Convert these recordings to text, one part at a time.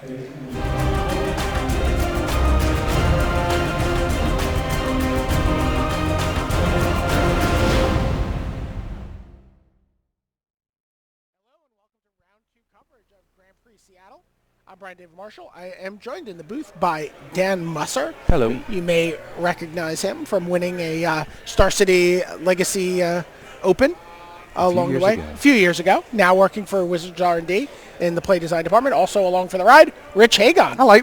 Seattle. I'm Brian David Marshall. I am joined in the booth by Dan Musser. Hello. You may recognize him from winning a Star City Legacy Open along the way a few years ago. Now working for Wizards R&D in the play design department. Also along for the ride, Rich Hagon. Hello.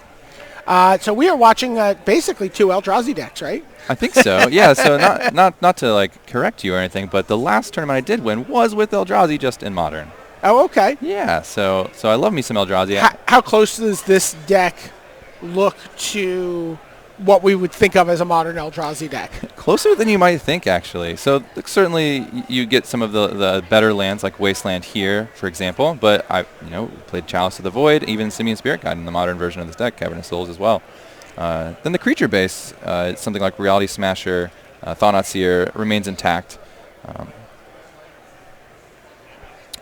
So we are watching basically two Eldrazi decks, right? I think so. Yeah. So not to like correct you or anything, but the last tournament I did win was with Eldrazi, just in Modern. Oh, okay. Yeah, so I love me some Eldrazi. How close does this deck look to what we would think of as a modern Eldrazi deck? Closer than you might think, actually. So certainly you get some of the better lands like Wasteland here, for example. But I played Chalice of the Void, even Simian Spirit Guide in the modern version of this deck, Cavernous Souls as well. Then the creature base, something like Reality Smasher, Thought-Knot Seer remains intact.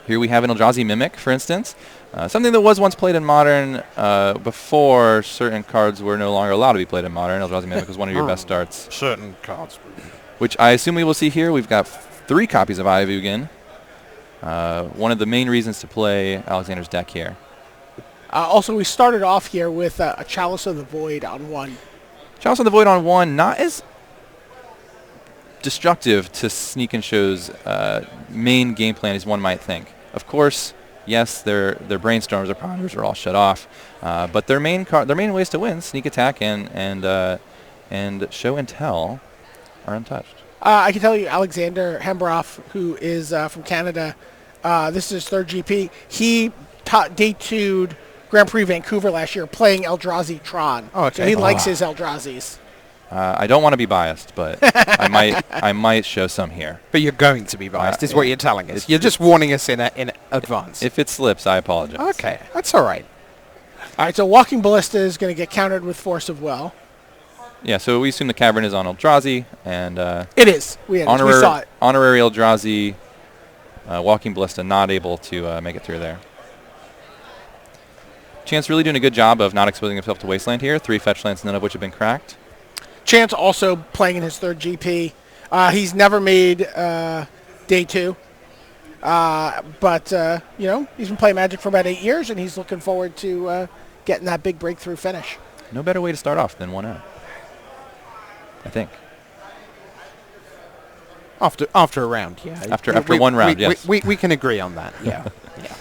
Here we have an Eldrazi Mimic, for instance, something that was once played in Modern before certain cards were no longer allowed to be played in Modern. Eldrazi Mimic was one of your best starts. Certain cards. Which I assume we will see here. We've got 3 copies of Ivugin. One of the main reasons to play Alexander's deck here. Also, we started off here with a Chalice of the Void on 1. Chalice of the Void on 1, not as destructive to Sneak and Show's main game plan as one might think. Of course, yes, their brainstorms, their ponders are all shut off, but their main ways to win, sneak attack and show and tell, are untouched. I can tell you, Alexander Hembroff, who is from Canada, this is his 3rd GP. He day 2'd Grand Prix Vancouver last year playing Eldrazi Tron. Oh, okay. So he likes his Eldrazi's. I don't want to be biased, but I might show some here. But you're going to be biased, is what you're telling us. You're just warning us in advance. If it slips, I apologize. Okay, that's all right. All right, so Walking Ballista is going to get countered with Force of Will. Yeah, so we assume the Cavern is on Eldrazi, and it is. We saw it. Honorary Eldrazi, Walking Ballista not able to make it through there. Chance really doing a good job of not exposing himself to Wasteland here. 3 fetch lands, none of which have been cracked. Chance also playing in his 3rd GP. He's never made day 2. But he's been playing Magic for about 8 years, and he's looking forward to getting that big breakthrough finish. No better way to start off than 1-0, I think. After a round, yeah. After one round, yes. We can agree on that, yeah. Yeah.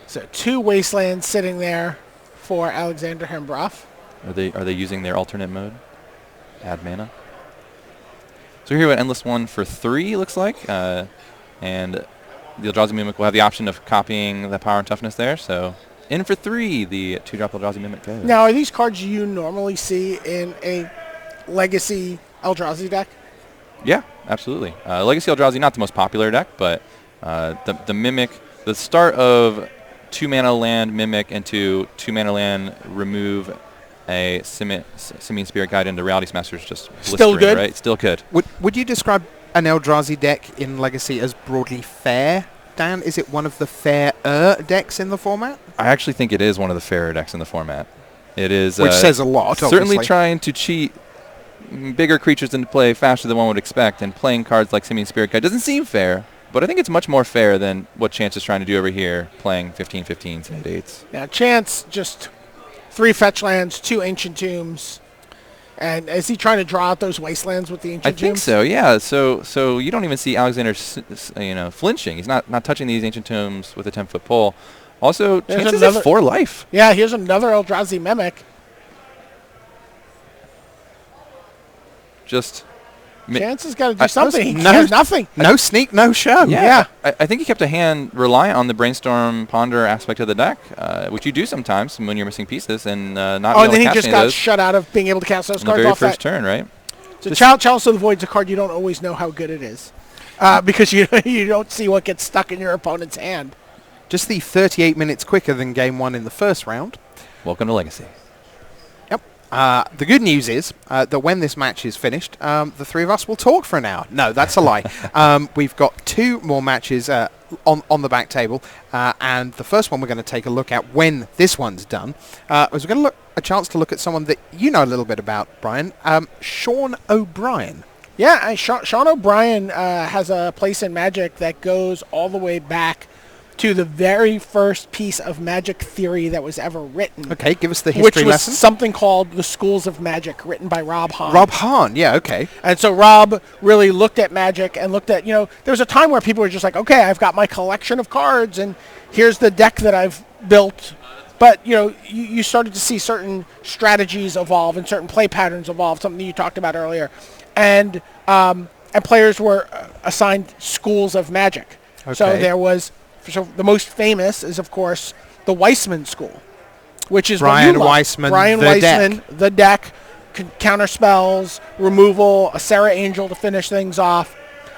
So 2 Wastelands sitting there for Alexander Hembroff. Are they using their alternate mode? Add mana. So here we have Endless One for 3, looks like. And the Eldrazi Mimic will have the option of copying the power and toughness there. So in for 3, the 2-drop Eldrazi Mimic goes. Now, are these cards you normally see in a Legacy Eldrazi deck? Yeah, absolutely. Legacy Eldrazi, not the most popular deck, but the Mimic, the start of 2-mana land Mimic into 2-mana land remove a Simian Spirit Guide into Reality Smasher is just still good, right? Still good. Would you describe an Eldrazi deck in Legacy as broadly fair, Dan? Is it one of the fairer decks in the format? I actually think it is one of the fairer decks in the format. It is, which says a lot. Certainly obviously. Trying to cheat bigger creatures into play faster than one would expect, and playing cards like Simian Spirit Guide doesn't seem fair. But I think it's much more fair than what Chance is trying to do over here, playing 15-15s and 8/8s. Now, Chance just 3 fetch lands, 2 Ancient Tombs. And is he trying to draw out those Wastelands with the Ancient Tombs? I think so, yeah. So you don't even see Alexander flinching. He's not touching these Ancient Tombs with a 10-foot pole. Also, Chance is at 4 life. Yeah, here's another Eldrazi Mimic. Just... Chance has got to do something. He has nothing. No sneak, no show. Yeah. I think he kept a hand reliant on the brainstorm ponder aspect of the deck, which you do sometimes when you're missing pieces and not able to cast any of those. And then he just got shut out of being able to cast those cards off the very first turn, right? So Chalice of the Void's a card you don't always know how good it is because you don't see what gets stuck in your opponent's hand. Just the 38 minutes quicker than Game 1 in the first round. Welcome to Legacy. The good news is that when this match is finished, the 3 of us will talk for an hour. No, that's a lie. We've got 2 more matches on the back table, and the first one we're going to take a look at when this one's done is we're going to a chance to look at someone that you know a little bit about, Brian, Sean Obrien. Yeah, Sean Obrien has a place in Magic that goes all the way back to the very first piece of Magic theory that was ever written. Okay, give us the history lesson. Which was something called The Schools of Magic, written by Rob Hahn. Rob Hahn, yeah, okay. And so Rob really looked at Magic and looked at, there was a time where people were just like, okay, I've got my collection of cards, and here's the deck that I've built. But, you started to see certain strategies evolve and certain play patterns evolve, something you talked about earlier. And players were assigned schools of Magic. Okay. So there was... So the most famous is, of course, the Weissman School, which is Brian Weissman, the deck, counter spells, removal, a Sarah Angel to finish things off.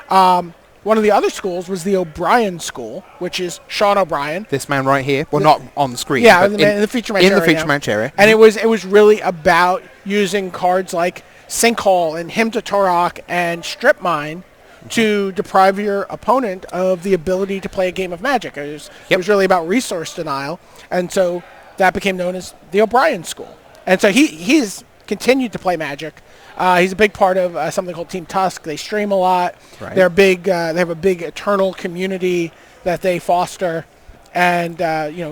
One of the other schools was the Obrien School, which is Sean Obrien. This man right here. Well, not on the screen. Yeah, in the feature match area. In the feature match area. And it was really about using cards like Sinkhole and Hymn to Torok and Strip Mine to deprive your opponent of the ability to play a game of Magic. It was really about resource denial, and so that became known as the Obrien School. And so he's continued to play Magic. He's a big part of something called Team Tusk. They stream a lot. Right. They're big. They have a big eternal community that they foster, and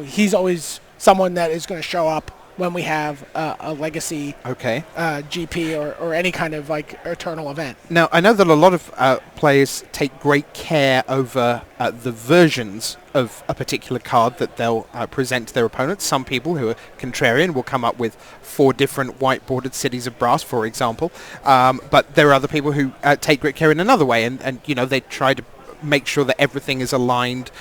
he's always someone that is going to show up when we have a legacy GP or any kind of eternal event. Now, I know that a lot of players take great care over the versions of a particular card that they'll present to their opponents. Some people who are contrarian will come up with 4 different white-bordered cities of brass, for example. But there are other people who take great care in another way, and they try to make sure that everything is aligned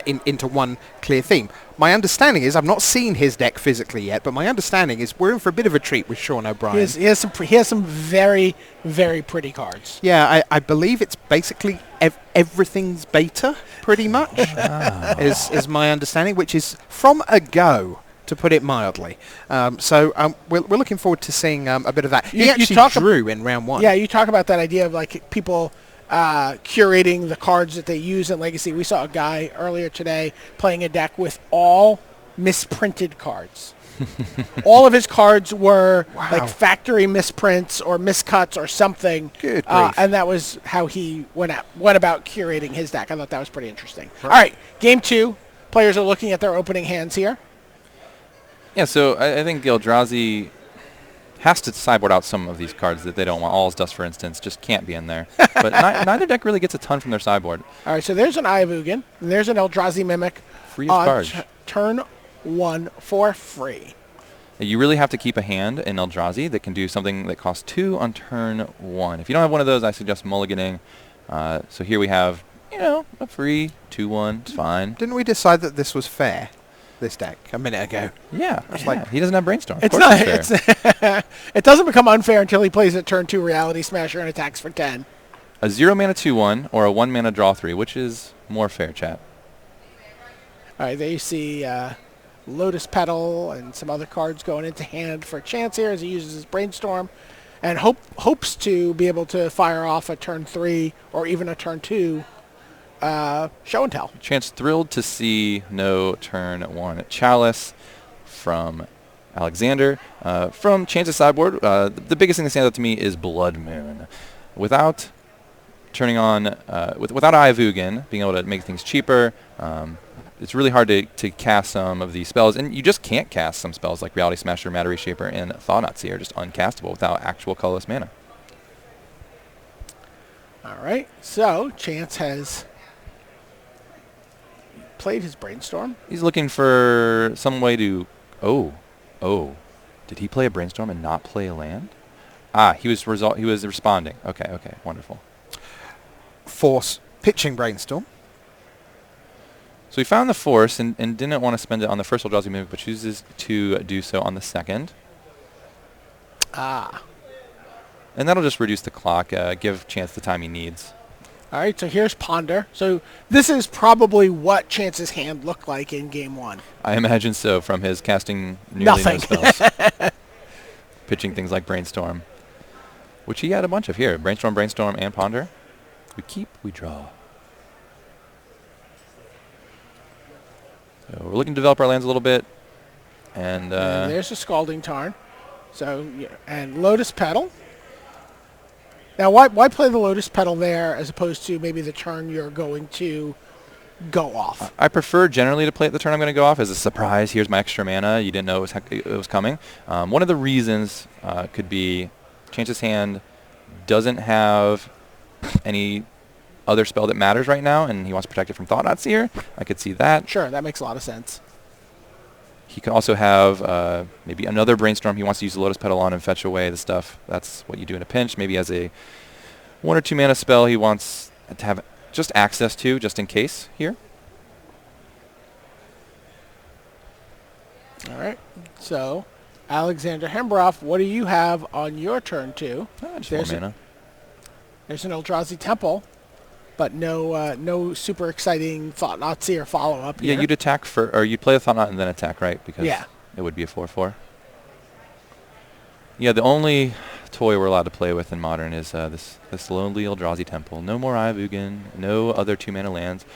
into one clear theme. My understanding is, I've not seen his deck physically yet, but my understanding is we're in for a bit of a treat with Sean O'Brien. He has some very, very pretty cards. Yeah, I believe it's basically everything's beta, pretty much, is my understanding, which is from a go, to put it mildly. So we're looking forward to seeing a bit of that. He actually drew in round 1. Yeah, you talk about that idea of people curating the cards that they use in Legacy. We saw a guy earlier today playing a deck with all misprinted cards. All of his cards were factory misprints or miscuts or something. Good grief. And that was how he went about curating his deck. I thought that was pretty interesting. All right, game 2. Players are looking at their opening hands here. Yeah, so I think the Eldrazi has to sideboard out some of these cards that they don't want. All's Dust, for instance, just can't be in there. But neither deck really gets a ton from their sideboard. All right, so there's an Eye of Ugin, and there's an Eldrazi Mimic. Free of charge. Turn 1 for free. You really have to keep a hand in Eldrazi that can do something that costs 2 on turn 1. If you don't have one of those, I suggest mulliganing. So here we have, a free 2/1. It's fine. Didn't we decide that this was fair? This deck a minute ago. Yeah, he doesn't have Brainstorm. It's not. It doesn't become unfair until he plays a turn 2 Reality Smasher and attacks for 10. A 0-mana 2/1 or a 1-mana draw 3, which is more fair, chat? All right, there you see Lotus Petal and some other cards going into hand for a chance here as he uses his Brainstorm, and hopes to be able to fire off a turn 3 or even a turn 2. Show and tell. Chance thrilled to see no turn 1 Chalice from Alexander. From Chance's sideboard, the biggest thing that stands out to me is Blood Moon. Without turning on, without Eye of Ugin, being able to make things cheaper, it's really hard to cast some of these spells, and you just can't cast some spells like Reality Smasher, Matter Reshaper, and Thought-Knot are just uncastable without actual colorless mana. All right, so Chance has played his Brainstorm. He's looking for some way to... Oh. Did he play a Brainstorm and not play a land? He was responding. Okay, wonderful. Force pitching Brainstorm. So he found the Force and didn't want to spend it on the first Eldrazi Mimic, but chooses to do so on the second. And that'll just reduce the clock, give Chance the time he needs. All right, so here's Ponder. So this is probably what Chance's hand looked like in Game 1. I imagine so, from his casting nearly no spells. Pitching things like Brainstorm, which he had a bunch of here. Brainstorm, and Ponder. We keep, we draw. So we're looking to develop our lands a little bit. And there's a Scalding Tarn. So, and Lotus Petal. Now, why play the Lotus Petal there as opposed to maybe the turn you're going to go off? I prefer generally to play it the turn I'm going to go off as a surprise. Here's my extra mana. You didn't know it was coming. One of the reasons could be Chance's hand doesn't have any other spell that matters right now, and he wants to protect it from Thought-Knot Seer. I could see that. Sure, that makes a lot of sense. He could also have maybe another Brainstorm he wants to use the Lotus Petal on and fetch away the stuff. That's what you do in a pinch. Maybe as a 1 or 2 mana spell he wants to have just access to, just in case here. All right. So, Alexander Hembroff, what do you have on your turn 2? Just 4 mana. There's an Eldrazi Temple, but no super exciting Thought-Knot Seer follow-up here. Yeah, you'd attack or you'd play a Thought-Knot and then attack, right? Because it would be a 4/4. Yeah, the only toy we're allowed to play with in Modern is this lonely Eldrazi Temple. No more Eye of Ugin, no other 2-mana lands.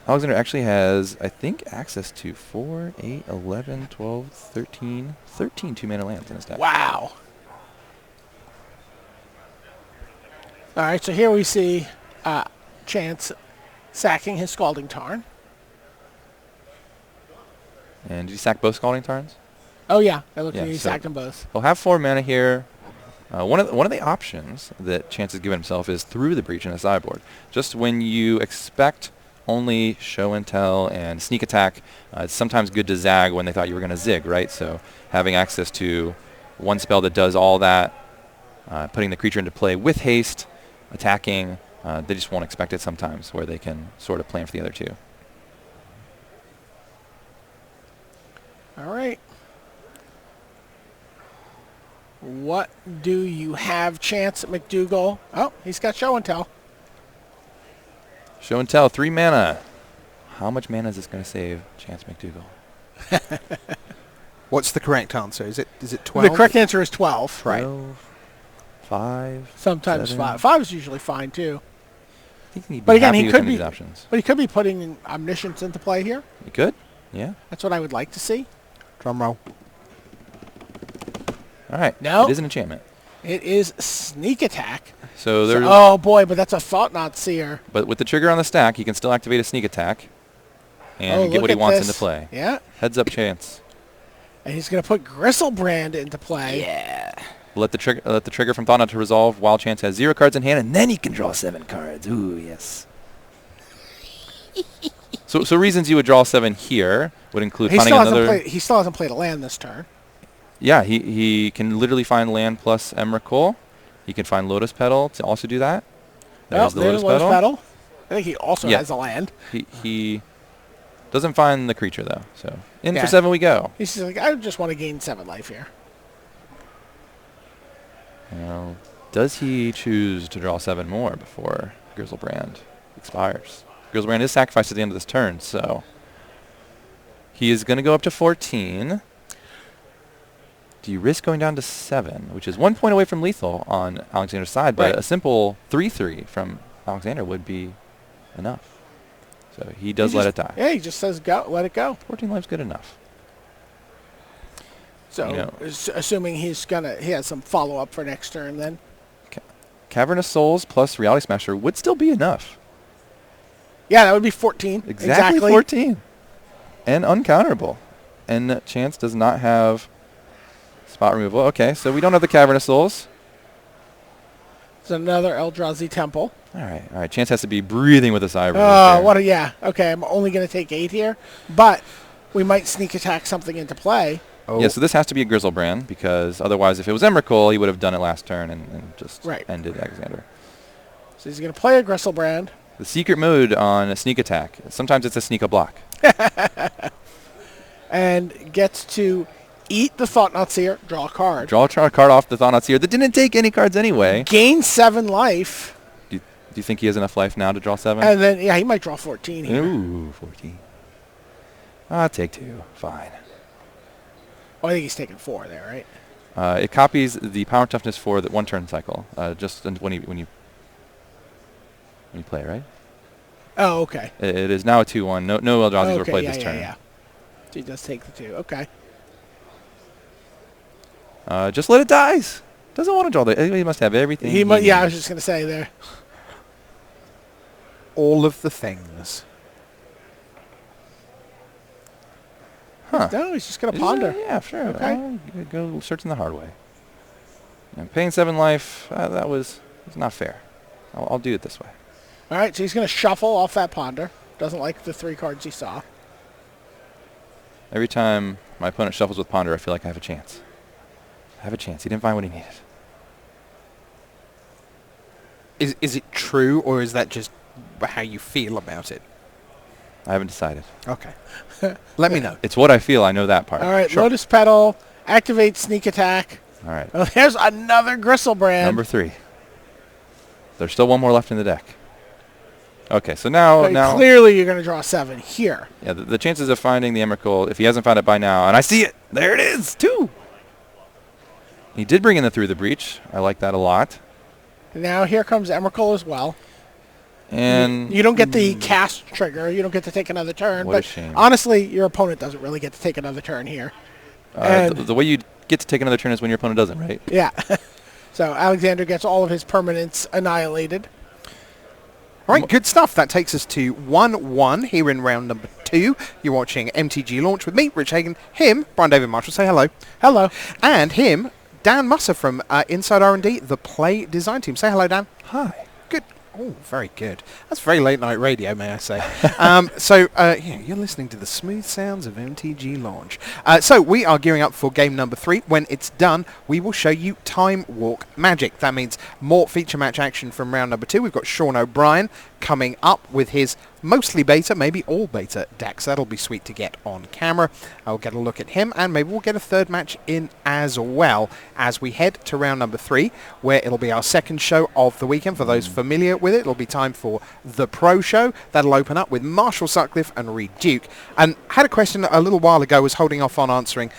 Alexander actually has, I think, access to 4, 8, 11, 12, 13 2-mana lands in his deck. Wow. All right, so here we see Chance sacking his Scalding Tarn. And did he sack both Scalding Tarns? Oh, yeah. I looked at he sacked them both. He'll have 4 mana here. One of the options that Chance has given himself is through the Breach in the sideboard. Just when you expect only Show and Tell and Sneak Attack, it's sometimes good to zag when they thought you were going to zig, right? So having access to one spell that does all that, putting the creature into play with haste, attacking, they just won't expect it sometimes where they can sort of plan for the other two. All right. What do you have, Chance Mcdougal? Oh, he's got Show and Tell. Show and Tell, 3 mana. How much mana is this going to save Chance Mcdougal? What's the correct answer? Is it 12? The correct answer is 12. 12, 5, Sometimes 7. 5. 5 is usually fine, too. I think he'd But be again, happy he with could any of be. these options. But he could be putting Omniscience into play here. You could? Yeah. That's what I would like to see. Drum roll. All right. No. It is an enchantment. It is Sneak Attack. So there's. Oh boy, but that's a Thought-Knot Seer. But with the trigger on the stack, he can still activate a Sneak Attack and get what he wants into play. Yeah. Heads up, Chance. And he's going to put Gristlebrand into play. Yeah. Let the trigger from Thought-Knot to resolve while Chance has 0 cards in hand, and then he can draw 7 cards. Ooh, yes. So reasons you would draw 7 here would include finding another. He still hasn't played a land this turn. Yeah, he can literally find land plus Emrakul. He can find Lotus Petal to also do that. There's the Lotus Petal. I think he also has a land. He doesn't find the creature, though. So in for 7 we go. He's just like, I just want to gain 7 life here. Well, does he choose to draw 7 more before Grizzlebrand expires? Grizzlebrand is sacrificed at the end of this turn, so he is going to go up to 14. Do you risk going down to 7, which is 1 point away from lethal on Alexander's side, but a simple 3/3 from Alexander would be enough. So he does let it die. Yeah, he just says go, let it go. 14 life's good enough. So assuming he has some follow-up for next turn then. Cavernous Souls plus Reality Smasher would still be enough. Yeah, that would be 14. Exactly 14. And uncounterable. And Chance does not have spot removal. Okay, so we don't have the Cavernous Souls. It's another Eldrazi Temple. All right. Chance has to be breathing with a sigh of relief. Oh, yeah. Okay, I'm only going to take 8 here, but we might sneak attack something into play. Oh. Yeah, so this has to be a Grizzlebrand, because otherwise if it was Emrakul, he would have done it last turn and just ended Alexander. So he's going to play a Grizzlebrand. The secret mode on a sneak attack. Sometimes it's a sneak a block. And gets to eat the Thought-Knot Seer, draw a card. Draw a card off the Thought-Knot Seer that didn't take any cards anyway. Gain 7 life. Do you think he has enough life now to draw 7? And then, he might draw 14 here. Ooh, 14. I'll take 2. Fine. Oh, I think he's taking 4 there, right? It copies the power toughness for the 1 turn cycle, just when you play, right? Oh, okay. It is now a 2/1. No Eldrazi will play this turn. Yeah. So he does take the 2. Okay. Just let it dice. Doesn't want to draw the... He must have everything. Yeah, I was just going to say there. All of the things. Huh. No, he's just going to ponder. Yeah, sure. Okay. I'll go searching the hard way. And paying 7 life, that was not fair. I'll do it this way. All right, so he's going to shuffle off that ponder. Doesn't like the 3 cards he saw. Every time my opponent shuffles with ponder, I feel like I have a chance. I have a chance. He didn't find what he needed. Is it true, or is that just how you feel about it? I haven't decided. Okay. Let me know. It's what I feel. I know that part. All right, Sure. Lotus Petal, activate sneak attack. All right. Oh, there's another Gristlebrand. Number 3. There's still 1 more left in the deck. Okay, so now... Clearly you're going to draw 7 here. Yeah, the chances of finding the Emrakul, if he hasn't found it by now, and I see it! There it is! 2! He did bring in the Through the Breach. I like that a lot. Now here comes Emrakul as well. And... You don't get the cast trigger. You don't get to take another turn. What a but shame. honestly, your opponent doesn't really get to take another turn here. the way you get to take another turn is when your opponent doesn't, right? Yeah. So Alexander gets all of his permanents annihilated. All right, good stuff. That takes us to 1-1 here in round number 2. You're watching MTG Launch with me, Rich Hagan, him, Brian David Marshall, say hello. Hello. And him, Dan Musser from Inside R&D, the Play Design Team. Say hello, Dan. Hi. Good. Oh, very good. That's very late night radio, may I say. You're listening to the smooth sounds of MTG Launch. So we are gearing up for game number 3. When it's done, we will show you Time Walk Magic. That means more feature match action from round number 2. We've got Sean O'Brien coming up with his mostly beta, maybe all beta decks. That'll be sweet to get on camera. I'll get a look at him, and maybe we'll get a third match in as well as we head to round number 3, where it'll be our second show of the weekend. For those familiar with it, it'll be time for the Pro Show. That'll open up with Marshall Sutcliffe and Reed Duke. And had a question a little while ago, was holding off on answering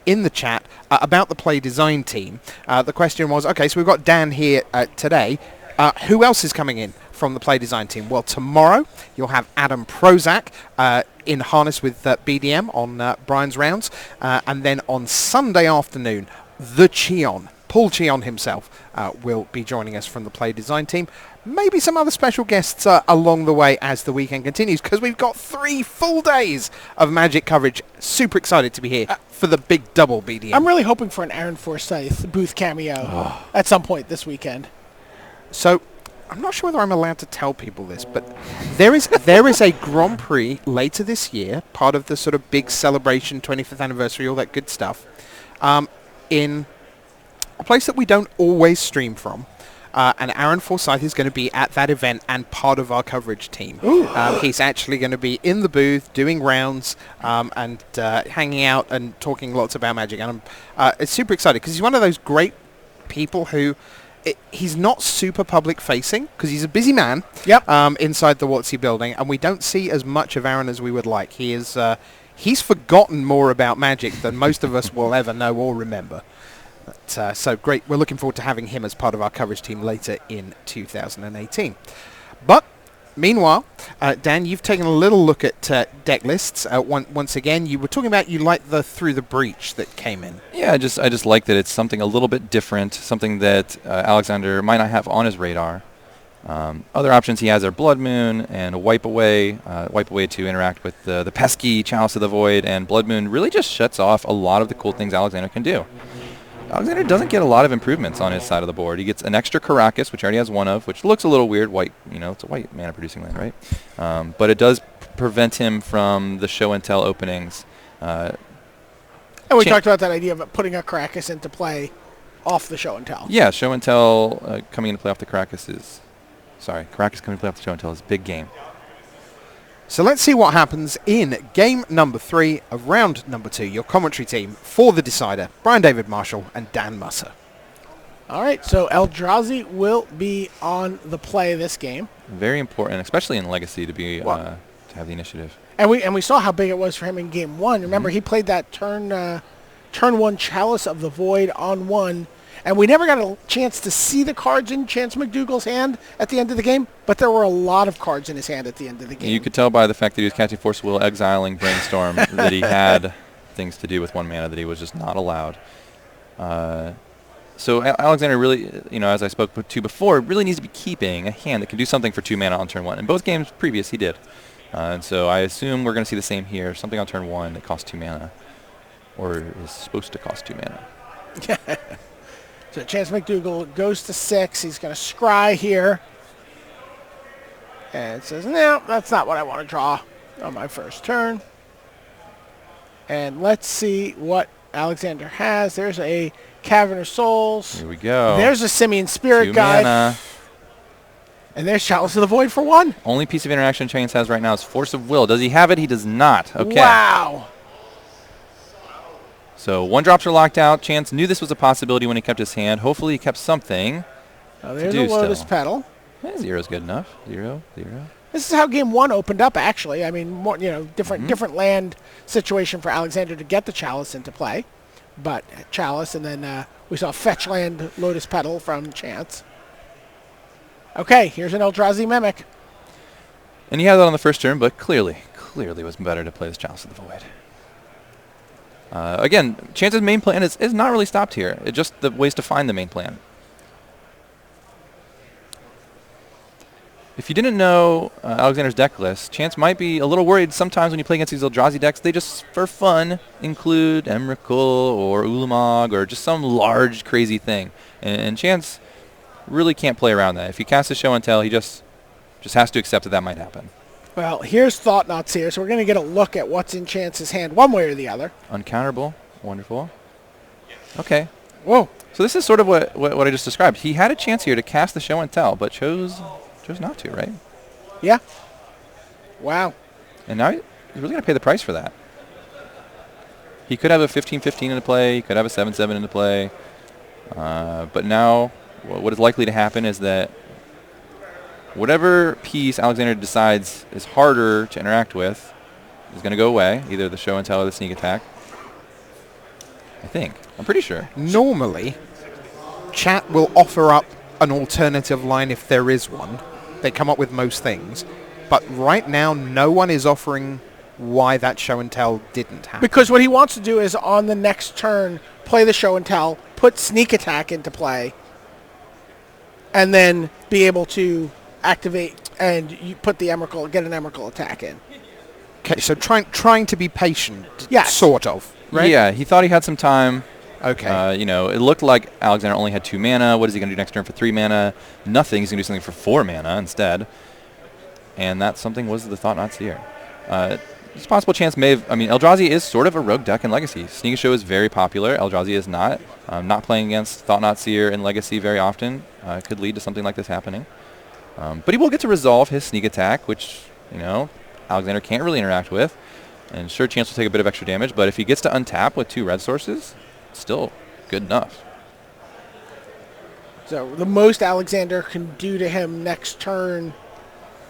in the chat about the Play Design Team. The question was, okay, so we've got Dan here today. Who else is coming in from the Play Design Team? Well, tomorrow you'll have Adam Prozac in harness with BDM on Brian's rounds. And then on Sunday afternoon, the Cheon, Paul Cheon himself, will be joining us from the Play Design Team. Maybe some other special guests along the way as the weekend continues, because we've got 3 full days of Magic coverage. Super excited to be here for the big double BDM. I'm really hoping for an Aaron Forsyth booth cameo at some point this weekend. So, I'm not sure whether I'm allowed to tell people this, but there is a Grand Prix later this year, part of the sort of big celebration, 25th anniversary, all that good stuff, in a place that we don't always stream from. And Aaron Forsyth is going to be at that event and part of our coverage team. He's actually going to be in the booth doing rounds and hanging out and talking lots about Magic. And I'm super excited because he's one of those great people who... he's not super public facing because he's a busy man inside the WotC building, and we don't see as much of Aaron as we would like. He's forgotten more about Magic than most of us will ever know or remember. But, so great. We're looking forward to having him as part of our coverage team later in 2018. But meanwhile, Dan, you've taken a little look at deck lists. Once again, you were talking about you like the Through the Breach that came in. Yeah, I just like that it's something a little bit different, something that Alexander might not have on his radar. Other options he has are Blood Moon and a Wipe Away to interact with the pesky Chalice of the Void, and Blood Moon really just shuts off a lot of the cool things Alexander can do. Alexander doesn't get a lot of improvements on his side of the board. He gets an extra Caracas, which he already has one of, which looks a little weird. White, it's a white mana producing land, right? But it does prevent him from the show and tell openings. And we talked about that idea of putting a Caracas into play off the show and tell. Yeah, show and tell coming into play off the Caracas Caracas coming to play off the show and tell is big game. So let's see what happens in game number 3 of round number 2. Your commentary team for the decider, Brian David Marshall and Dan Musser. All right, so Eldrazi will be on the play this game. Very important, especially in Legacy, to be to have the initiative. And we saw how big it was for him in game 1. Remember, he played that turn 1 Chalice of the Void on 1, And we never got a chance to see the cards in Chance Mcdougal's hand at the end of the game, but there were a lot of cards in his hand at the end of the game. You could tell by the fact that he was casting Force of Will, exiling Brainstorm, that he had things to do with 1 mana that he was just not allowed. So Alexander really, as I spoke to before, really needs to be keeping a hand that can do something for 2 mana on turn 1. In both games previous, he did. And so I assume we're going to see the same here. Something on turn 1 that costs 2 mana, or is supposed to cost 2 mana. So Chance Mcdougal goes to 6. He's going to scry here. And says, no, that's not what I want to draw on my first turn. And let's see what Alexander has. There's a Cavern of Souls. Here we go. There's a Simian Spirit 2 Guide. mana. And there's Chalice of the Void for 1. Only piece of interaction Chance has right now is Force of Will. Does he have it? He does not. Okay. Wow. So 1-drops are locked out. Chance knew this was a possibility when he kept his hand. Hopefully he kept something. There's a Lotus Petal. 0's good enough. 0, 0. This is how game 1 opened up, actually. I mean, more, different land situation for Alexander to get the Chalice into play. But Chalice, and then we saw Fetch Land Lotus Petal from Chance. Okay, here's an Eldrazi Mimic. And he had that on the first turn, but clearly was better to play this Chalice of the Void. Again, Chance's main plan is not really stopped here. It's just the ways to find the main plan. If you didn't know Alexander's deck list, Chance might be a little worried sometimes when you play against these Eldrazi decks. They just, for fun, include Emrakul or Ulamog or just some large, crazy thing. And Chance really can't play around that. If he casts a Show and Tell, he just has to accept that might happen. Well, here's Thought-Knots here, so we're going to get a look at what's in Chance's hand one way or the other. Uncounterable. Wonderful. Okay. Whoa. So this is sort of what I just described. He had a chance here to cast the Show and Tell, but chose not to, right? Yeah. Wow. And now he's really going to pay the price for that. He could have a 15-15 into play. He could have a 7-7 into play. But now what is likely to happen is that whatever piece Alexander decides is harder to interact with is going to go away, either the Show and Tell or the Sneak Attack. I think. I'm pretty sure. Normally, chat will offer up an alternative line if there is one. They come up with most things. But right now, no one is offering why that Show and Tell didn't happen. Because what he wants to do is on the next turn, play the Show and Tell, put Sneak Attack into play, and then be able to activate and you put the Emrakul, get an Emrakul attack in. Okay, so trying to be patient, yes. Sort of, right? Yeah, he thought he had some time. Okay. It looked like Alexander only had 2 mana. What is he going to do next turn for 3 mana? Nothing. He's going to do something for 4 mana instead. And that something was the Thought-Knots here. It's possible Chance may have... Eldrazi is sort of a rogue deck in Legacy. Sneak Show is very popular. Eldrazi is not. Not playing against Thought-Knot Seer in Legacy very often could lead to something like this happening. But he will get to resolve his Sneak Attack, which, Alexander can't really interact with. And sure, Chance will take a bit of extra damage, but if he gets to untap with 2 red sources, still good enough. So the most Alexander can do to him next turn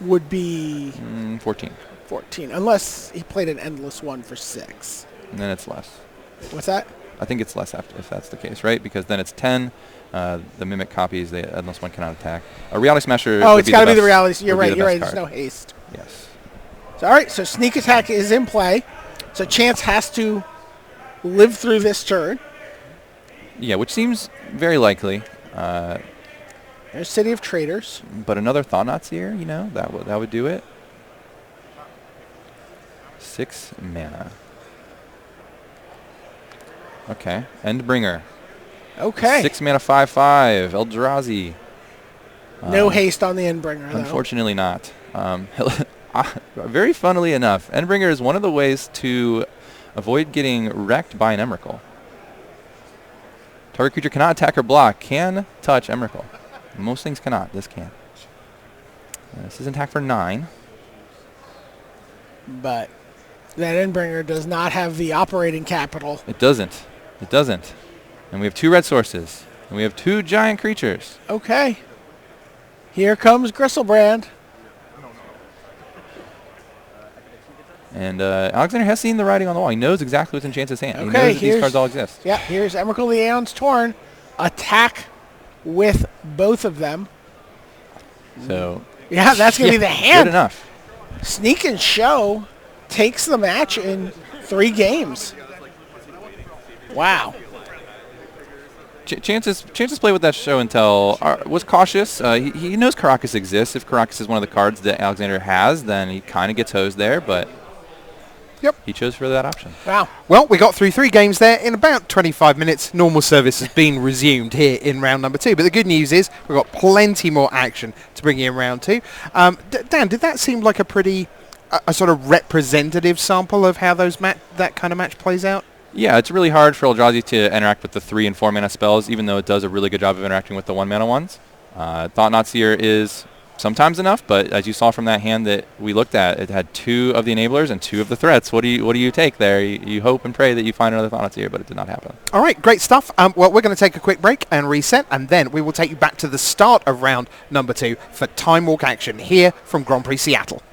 would be... 14. 14, unless he played an endless one for 6. And then it's less. What's that? I think it's less if that's the case, right? Because then it's 10. The Mimic copies, the endless one cannot attack. A Reality Smasher. Oh, it's got to be the Reality. You're right. There's no haste. Yes. So, all right. So Sneak Attack is in play. So Chance has to live through this turn. Yeah, which seems very likely. There's City of Traders. But another Thought-Knots here, that would do it. 6 mana. Okay. Endbringer. Okay. 6 mana, 5/5. Eldrazi. No haste on the Endbringer, though. Unfortunately not. Very funnily enough, Endbringer is one of the ways to avoid getting wrecked by an Emrakul. Target creature cannot attack or block. Can touch Emrakul. Most things cannot. This can. This is an attack for 9. But that Endbringer does not have the operating capital. It doesn't. It doesn't. And we have 2 red sources. And we have 2 giant creatures. Okay. Here comes Gristlebrand. And Alexander has seen the writing on the wall. He knows exactly what's in Chance's hand. Okay, he knows that these cards all exist. Yeah, here's Emrakul the Aeon's Torn. attack with both of them. So Yeah, that's going to be the good hand. enough. Sneak and Show takes the match in 3 games. Wow. Chance's play with that show and tell was cautious. He knows Caracas exists. If Caracas is one of the cards that Alexander has, then he kind of gets hosed there, but he chose for that option. Wow. Well, we got through 3 games there in about 25 minutes. Normal service has been resumed here in round number 2. But the good news is we've got plenty more action to bring in round 2. Dan, did that seem like a pretty a sort of representative sample of how that kind of match plays out? Yeah, it's really hard for Eldrazi to interact with the 3 and 4 mana spells, even though it does a really good job of interacting with the 1 mana ones. Thought Knot Seer is sometimes enough, but as you saw from that hand that we looked at, it had 2 of the enablers and 2 of the threats. What do you take there? You hope and pray that you find another Thought Knot Seer, but it did not happen. All right, great stuff. Well, we're going to take a quick break and reset, and then we will take you back to the start of round number 2 for Time Walk action here from Grand Prix Seattle.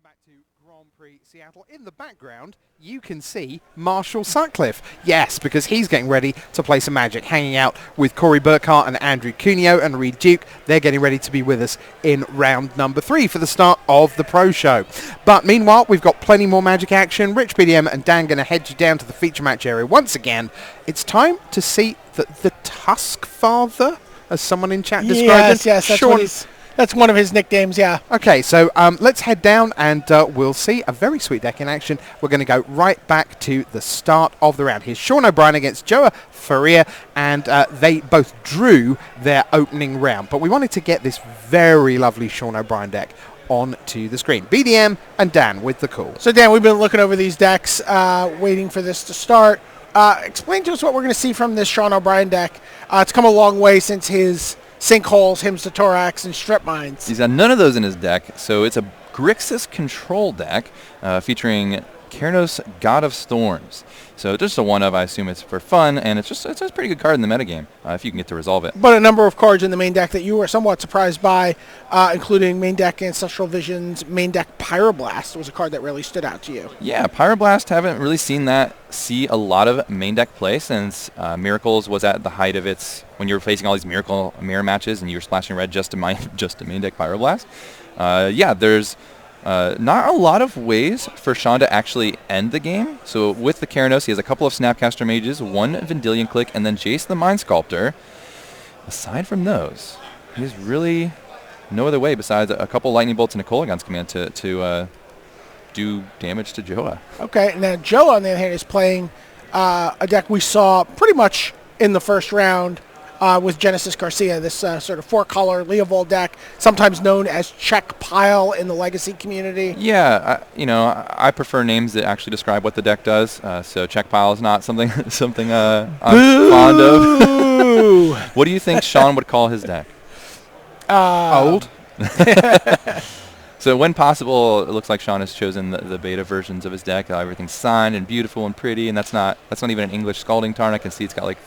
Back to Grand Prix Seattle. In the background, you can see Marshall Sutcliffe. Yes, because he's getting ready to play some Magic, hanging out with Corey Burkhart and Andrew Cuneo and Reed Duke. They're getting ready to be with us in round number 3 for the start of the Pro Show. But meanwhile, we've got plenty more Magic action. Rich BDM and Dan going to head you down to the feature match area once again. It's time to see the Tusk Father, as someone in chat described him. Yes, that's one of his nicknames, yeah. Okay, so let's head down and we'll see a very sweet deck in action. We're going to go right back to the start of the round. Here's Sean O'Brien against Joah Faria, and they both drew their opening round. But we wanted to get this very lovely Sean O'Brien deck onto the screen. BDM and Dan with the call. So, Dan, we've been looking over these decks, waiting for this to start. Explain to us what we're going to see from this Sean O'Brien deck. It's come a long way since his Sinkholes, Hymns to Thorax, and Strip Mines. He's got none of those in his deck, so it's a Grixis control deck featuring Keranos, God of Storms. So just a one of, I assume it's for fun, and it's a pretty good card in the metagame if you can get to resolve it. But a number of cards in the main deck that you were somewhat surprised by, including main deck Ancestral Visions, main deck Pyroblast was a card that really stood out to you. Yeah, Pyroblast, haven't really seen that see a lot of main deck play since Miracles was at the height of its, when you were facing all these Miracle Mirror matches and you were splashing red just to main deck Pyroblast. Yeah, there's not a lot of ways for Sean to actually end the game. So with the Keranos, he has a couple of Snapcaster Mages, one Vendilion Click, and then Jace the Mind Sculptor. Aside from those, he's really no other way besides a couple Lightning Bolts and a Kolagon's Command to do damage to Joah. Okay, now Joah, on the other hand, is playing a deck we saw pretty much in the first round with Genesis Garcia, this sort of 4-color Leovold deck, sometimes known as Check Pile in the Legacy community. Yeah, I prefer names that actually describe what the deck does. So Check Pile is not something I'm fond of. What do you think Sean would call his deck? Old. So when possible, it looks like Sean has chosen the beta versions of his deck. Everything's signed and beautiful and pretty, and that's not even an English Scalding Tarn. I can see it's got like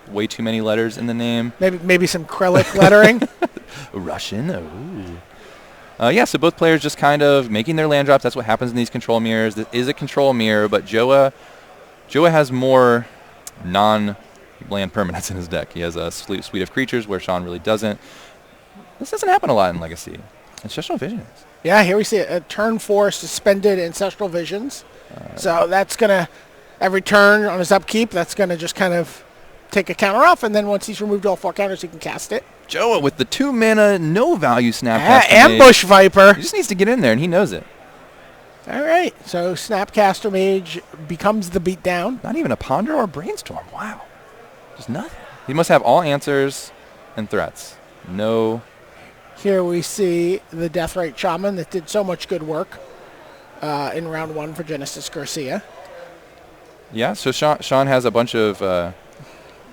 way too many letters in the name. Maybe some Krellic lettering. Russian. Oh. Yeah, so both players just kind of making their land drops. That's what happens in these control mirrors. This is a control mirror, but Joah has more non-land permanents in his deck. He has a suite of creatures where Sean really doesn't. This doesn't happen a lot in Legacy. Ancestral Visions. Yeah, here we see a turn 4 suspended Ancestral Visions. So that's going to, every turn on his upkeep, that's going to just kind of take a counter off, and then once he's removed all 4 counters, he can cast it. Joah with the 2 mana, no value Snapcaster Ambush Mage. Viper. He just needs to get in there, and he knows it. All right, so Snapcaster Mage becomes the beatdown. Not even a Ponder or Brainstorm. Wow. Just nothing. He must have all answers and threats. No. Here we see the Deathrite Shaman that did so much good work in round 1 for Genesis Garcia. Yeah, so Sean has a bunch of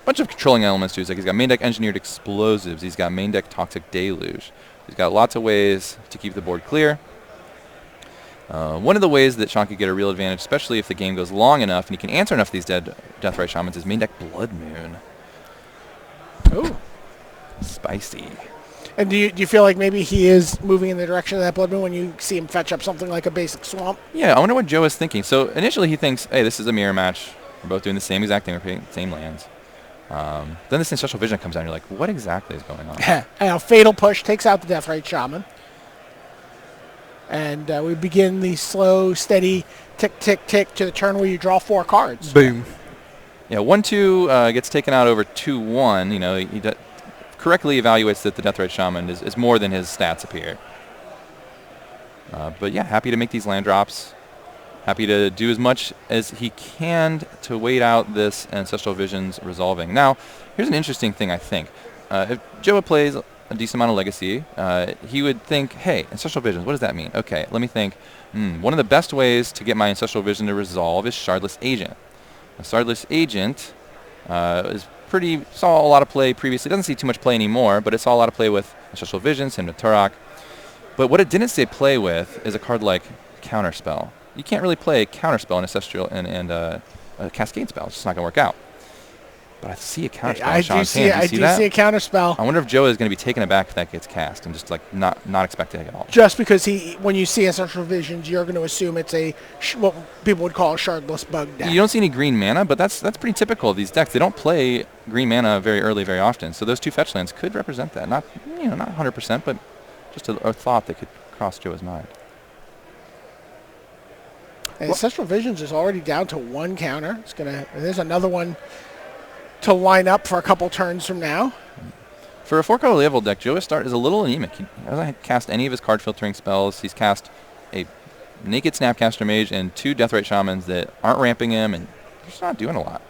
controlling elements too. He's got main deck Engineered Explosives. He's got main deck Toxic Deluge. He's got lots of ways to keep the board clear. One of the ways that Sean could get a real advantage, especially if the game goes long enough and he can answer enough of these Deathrite Shamans, is main deck Blood Moon. Ooh. Spicy. And do you feel like maybe he is moving in the direction of that Blood Moon when you see him fetch up something like a basic Swamp? Yeah, I wonder what Joe is thinking. So initially he thinks, hey, this is a mirror match. We're both doing the same exact thing. We're playing the same lands. Then this Ancestral Vision comes out and you're like, what exactly is going on? And a Fatal Push takes out the Deathrite Shaman. And we begin the slow, steady tick, tick, tick to the turn where you draw 4 cards. Boom. Yeah, 1-2 gets taken out over 2-1. He correctly evaluates that the Deathrite Shaman is more than his stats appear. But yeah, happy to make these land drops. Happy to do as much as he can to wait out this Ancestral Visions resolving. Now, here's an interesting thing, I think. If Joah plays a decent amount of Legacy, he would think, hey, Ancestral Visions, what does that mean? Okay, let me think. One of the best ways to get my Ancestral Vision to resolve is Shardless Agent. A Shardless Agent saw a lot of play previously. Doesn't see too much play anymore, but it saw a lot of play with Ancestral Visions, Hymn to Turok. But what it didn't say play with is a card like Counterspell. You can't really play Counterspell and Ancestral and a Cascade spell. It's just not going to work out. But I see a counterspell. I do see a counterspell. I wonder if Joah is going to be taken aback if that gets cast. I'm just like not expecting it at all. Just because when you see Ancestral Visions, you're going to assume it's a what people would call a shardless bug deck. You don't see any green mana, but that's pretty typical of these decks. They don't play green mana very early, very often. So those 2 fetch lands could represent that. Not 100%, but just a thought that could cross Joah's mind. And Ancestral Visions is already down to 1 counter. There's another one to line up for a couple turns from now. For a 4-color level deck, Joah's start is a little anemic. He hasn't cast any of his card filtering spells. He's cast a Naked Snapcaster Mage and 2 Deathrite Shamans that aren't ramping him, and they're just not doing a lot.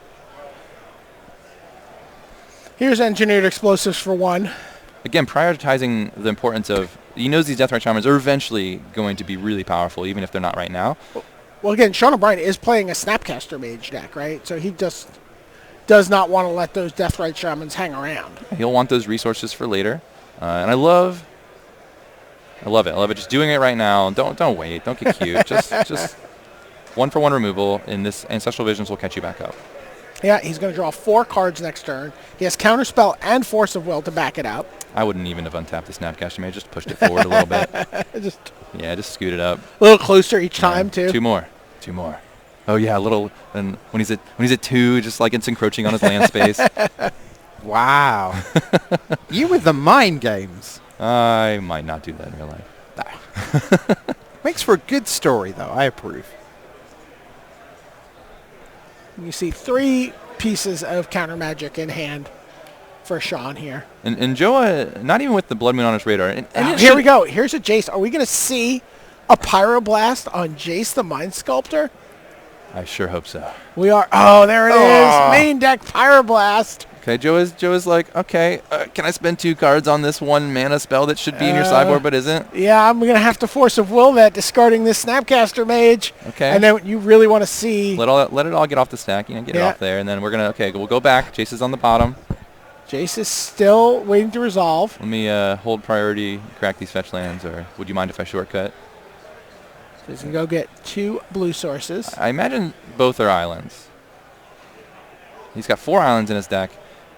Here's Engineered Explosives for 1. Again, prioritizing the importance of... He knows these Deathrite Shamans are eventually going to be really powerful, even if they're not right now. Well, again, Sean Obrien is playing a Snapcaster Mage deck, right? So he just does not want to let those Deathrite Shamans hang around. He'll want those resources for later. And I love it. I love it. Just doing it right now. Don't wait. Don't get cute. just 1-for-1 removal, and this Ancestral Visions will catch you back up. Yeah, he's going to draw 4 cards next turn. He has Counterspell and Force of Will to back it up. I wouldn't even have untapped the Snapcaster Mage. Just pushed it forward a little bit. Just scoot it up. A little closer each time, too. 2 more. Oh yeah, a little. And when he's at 2, just like it's encroaching on his land space. Wow. You with the mind games. I might not do that in real life. Makes for a good story, though. I approve. You see 3 pieces of counter magic in hand for Sean here. And Joah, not even with the Blood Moon on his radar. And here we go. Here's a Jace. Are we going to see a Pyroblast on Jace the Mind Sculptor? I sure hope so. We are. Oh, there it is. Main deck Pyroblast. Okay, Joah's like, okay, can I spend 2 cards on this 1 mana spell that should be in your sideboard but isn't? Yeah, I'm going to have to Force of Will that, discarding this Snapcaster Mage. Okay. And then you really want to see... Let it all get off the stack, get it off there, and then we're going to, we'll go back. Jace is on the bottom. Jace is still waiting to resolve. Let me hold priority, crack these fetch lands, or would you mind if I shortcut? So he's going to go get 2 blue sources. I imagine both are islands. He's got 4 islands in his deck.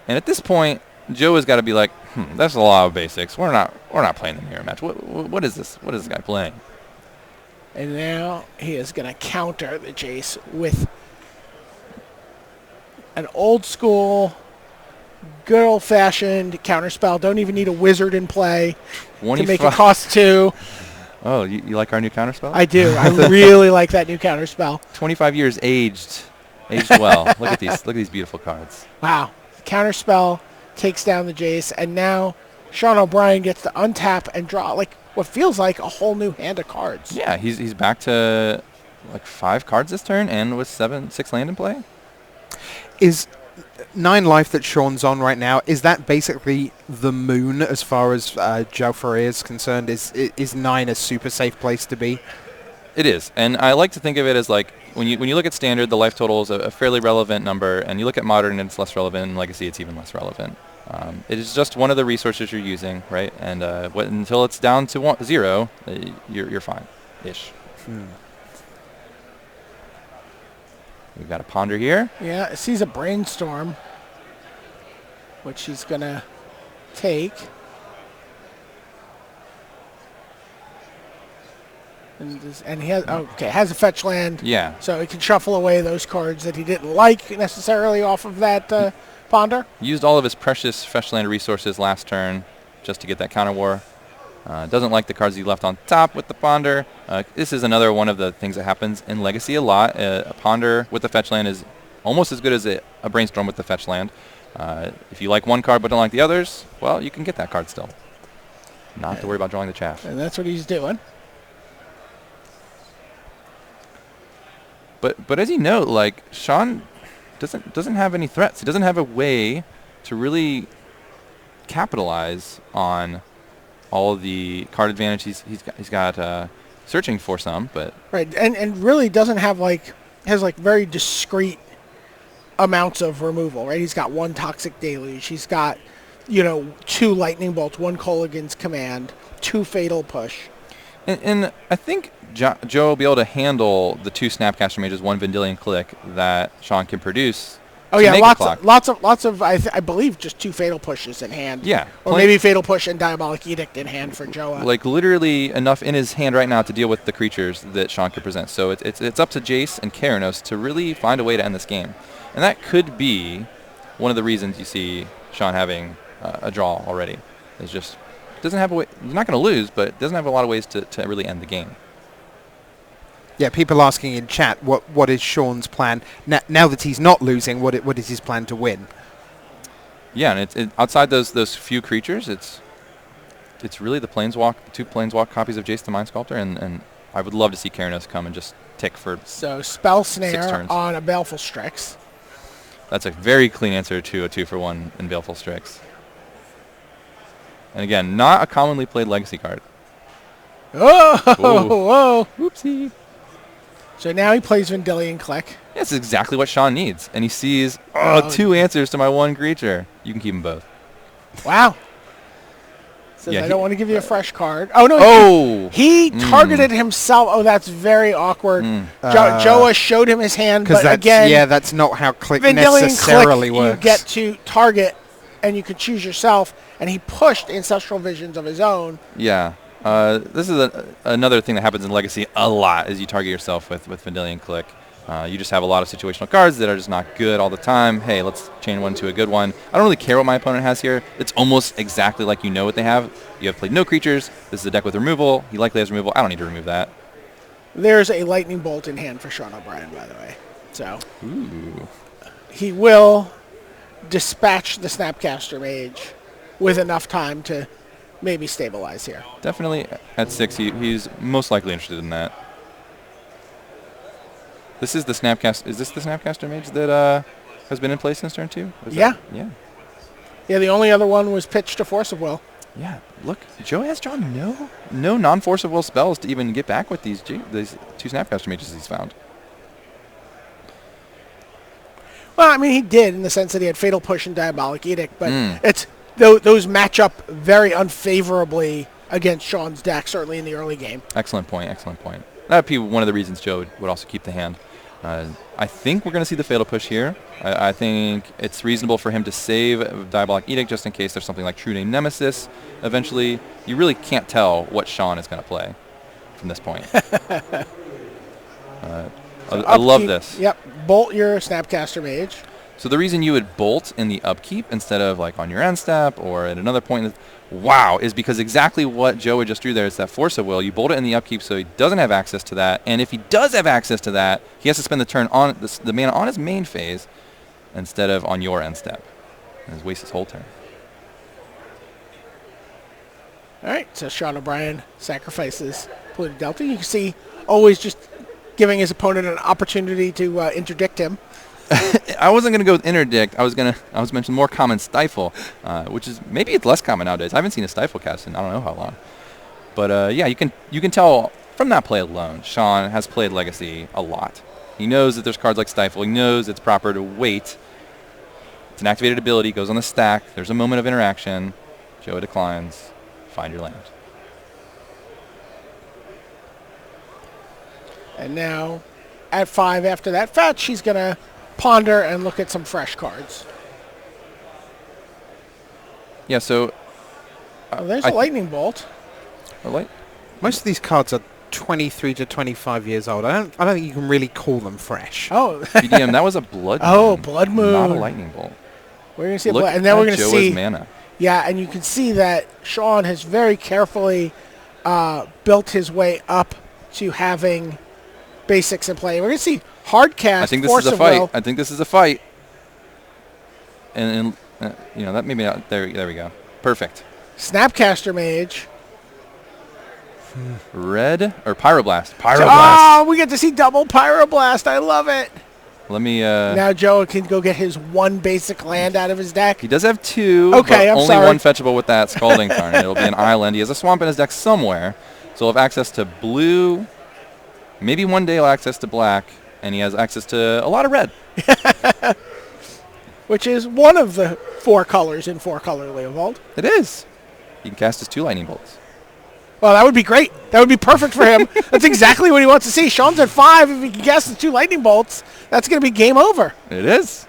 And at this point, Joah's got to be like, that's a lot of basics. We're not playing the mirror match. What is this? What is this guy playing? And now he is going to counter the Jace with an old school, good old fashioned counter spell. Don't even need a wizard in play to make it cost 2. Oh, you like our new counter spell? I do. I really like that new counter spell. 25 years aged well. Look at these beautiful cards. Wow. Counterspell takes down the Jace, and now Sean Obrien gets to untap and draw like what feels like a whole new hand of cards. Yeah, he's back to like 5 cards this turn, and with 6 land in play. Is 9 life that Sean's on right now, is that basically the moon as far as Joe Faria is concerned? Is 9 a super safe place to be? It is, and I like to think of it as like when you look at Standard, the life total is a fairly relevant number, and you look at Modern, and it's less relevant, and Legacy, it's even less relevant. It is just one of the resources you're using, right? And until it's down to 0, you're fine-ish. We've got a Ponder here. Yeah, it sees a Brainstorm, which he's going to take. And he has a fetch land. Yeah. So he can shuffle away those cards that he didn't like necessarily off of that Ponder. Used all of his precious fetch land resources last turn just to get that counter war. Doesn't like the cards he left on top with the Ponder. This is another one of the things that happens in Legacy a lot. A Ponder with the fetch land is almost as good as a Brainstorm with the fetch land. If you like one card but don't like the others, well, you can get that card still. Not have to worry about drawing the chaff. And that's what he's doing. But as you note, like Sean doesn't have any threats. He doesn't have a way to really capitalize on all the card advantage he's got searching for some, but right, and really doesn't have has very discrete amounts of removal, right? He's got 1 Toxic Deluge. He's got 2 Lightning Bolts, 1 Kolaghan's Command, 2 Fatal Push. And I think Joe will be able to handle the 2 Snapcaster Mages, 1 Vendilion Click that Sean can produce. Oh to yeah, make a clock. lots of. I believe just 2 fatal pushes in hand. Yeah, or maybe fatal push and diabolic edict in hand for Joah. Like literally enough in his hand right now to deal with the creatures that Sean could present. So it's up to Jace and Keranos to really find a way to end this game, and that could be one of the reasons you see Sean having a draw already. It's just doesn't have a way. He's not going to lose, but doesn't have a lot of ways to really end the game. Yeah, people asking in chat what is Sean's plan now that he's not losing. What is his plan to win? Yeah, and it's outside those few creatures. It's really the planeswalk, 2 planeswalk copies of Jace the Mind Sculptor, and I would love to see Keranos come and just tick for so spell 6 snare turns. on a Baleful Strix. That's a very clean answer to a 2-for-1 in Baleful Strix. And again, not a commonly played legacy card. Oh, Ooh. whoa! Whoopsie. So now he plays Vendilion Click. Yeah, that's exactly what Sean needs. And he sees 2 answers to my 1 creature. You can keep them both. Wow. Says Yeah, I don't want to give you a fresh card. Oh no! He targeted himself. Oh, that's very awkward. Joah showed him his hand, but again, that's not how Click Vendilion necessarily Click, works. you get to target, and you can choose yourself. And he pushed Ancestral Visions of his own. Yeah. This is another thing that happens in Legacy a lot is you target yourself with Vendilion Click. You just have a lot of situational cards that are just not good all the time. Hey, let's chain one to a good one. I don't really care what my opponent has here. It's almost exactly like you know what they have. You have played no creatures. This is a deck with removal. He likely has removal. I don't need to remove that. There's a Lightning Bolt in hand for Sean Obrien, by the way. So Ooh. he will dispatch the Snapcaster Mage with enough time to maybe stabilize here. Definitely at 6, he's most likely interested in that. This is the Snapcaster. Is this the Snapcaster Mage that has been in place since turn 2? Yeah. Yeah. Yeah, the only other one was pitched to Force of Will. Yeah, look, Joe has drawn no non-Force of Will spells to even get back with these 2 Snapcaster Mages he's found. Well, I mean, he did in the sense that he had Fatal Push and Diabolic Edict, but it's those match up very unfavorably against Sean's deck, certainly in the early game. Excellent point, excellent point. That would be one of the reasons Joe would also keep the hand. I think we're going to see the Fatal Push here. I think it's reasonable for him to save Diabolic Edict just in case there's something like True Name Nemesis eventually. You really can't tell what Sean is going to play from this point. I love this. Yep, bolt your Snapcaster Mage. So the reason you would bolt in the upkeep instead of like on your end step or at another point, is because exactly what Joe just drew there is that Force of Will. You bolt it in the upkeep so he doesn't have access to that, and if he does have access to that, he has to spend the turn on the mana on his main phase instead of on your end step. And waste his whole turn. All right, so Sean O'Brien sacrifices Polluted Delta. You can see always just giving his opponent an opportunity to interdict him. I wasn't going to go with Interdict. I was mentioning more common Stifle, which is maybe it's less common nowadays. I haven't seen a Stifle cast in I don't know how long. But yeah, you can tell from that play alone, Sean has played Legacy a lot. He knows that there's cards like Stifle. He knows it's proper to wait. It's an activated ability, goes on the stack. There's a moment of interaction. Joe declines. Find your land. And now, at 5 after that fetch, he's going to ponder and look at some fresh cards. Yeah, so... there's a Lightning Bolt. Most of these cards are 23 to 25 years old. I don't think you can really call them fresh. Oh. PDM, that was a Blood Moon. Oh, Blood Moon. Not a Lightning Bolt. We're going to see a Blood... And then we're going to Joah's see... mana. Yeah, and you can see that Sean has very carefully built his way up to having basics in play. We're going to see Hardcast. I think this Force is a of fight. Will. I think this is a fight. And you know, that maybe not, there we go. Perfect. Snapcaster Mage. Red or Pyroblast? Oh, we get to see double Pyroblast. I love it. Let me... now Joe can go get his 1 basic land out of his deck. He does have 2, okay, but I'm only sorry. 1 fetchable with that Scalding Tarn. It'll be an island. He has a swamp in his deck somewhere. So he'll have access to blue. Maybe one day he'll have access to black. And he has access to a lot of red. Which is one of the 4 colors in 4-color Leovold. It is. He can cast his 2 lightning bolts. Well, that would be great. That would be perfect for him. That's exactly what he wants to see. Sean's at 5. If he can cast the 2 lightning bolts, that's going to be game over. It is.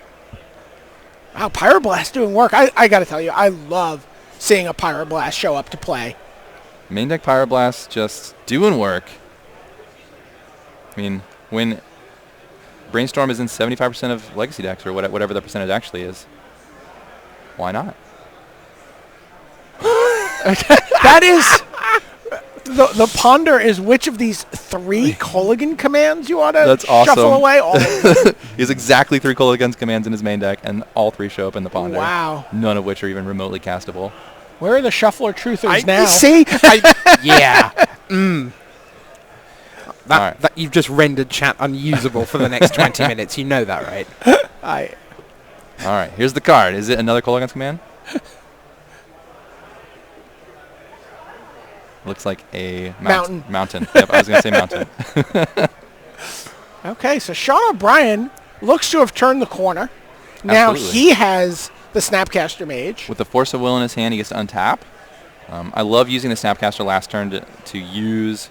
Wow, Pyroblast doing work. I got to tell you, I love seeing a Pyroblast show up to play. Main deck Pyroblast just doing work. I mean, when Brainstorm is in 75% of Legacy decks, or whatever the percentage actually is, why not? That is... The ponder is which of these 3 Kolaghan commands you want to shuffle away? All of them. He has exactly 3 Kolaghan's commands in his main deck, and all 3 show up in the ponder. Wow. None of which are even remotely castable. Where are the shuffler truthers now? See? Yeah. That you've just rendered chat unusable for the next 20 minutes. You know that, right? All right, here's the card. Is it another Kolaghan's command? Looks like a mountain. Yep, I was going to say mountain. Okay, so Sean O'Brien looks to have turned the corner. Now Absolutely. he has the Snapcaster Mage. With the Force of Will in his hand, he gets to untap. I love using the Snapcaster last turn to use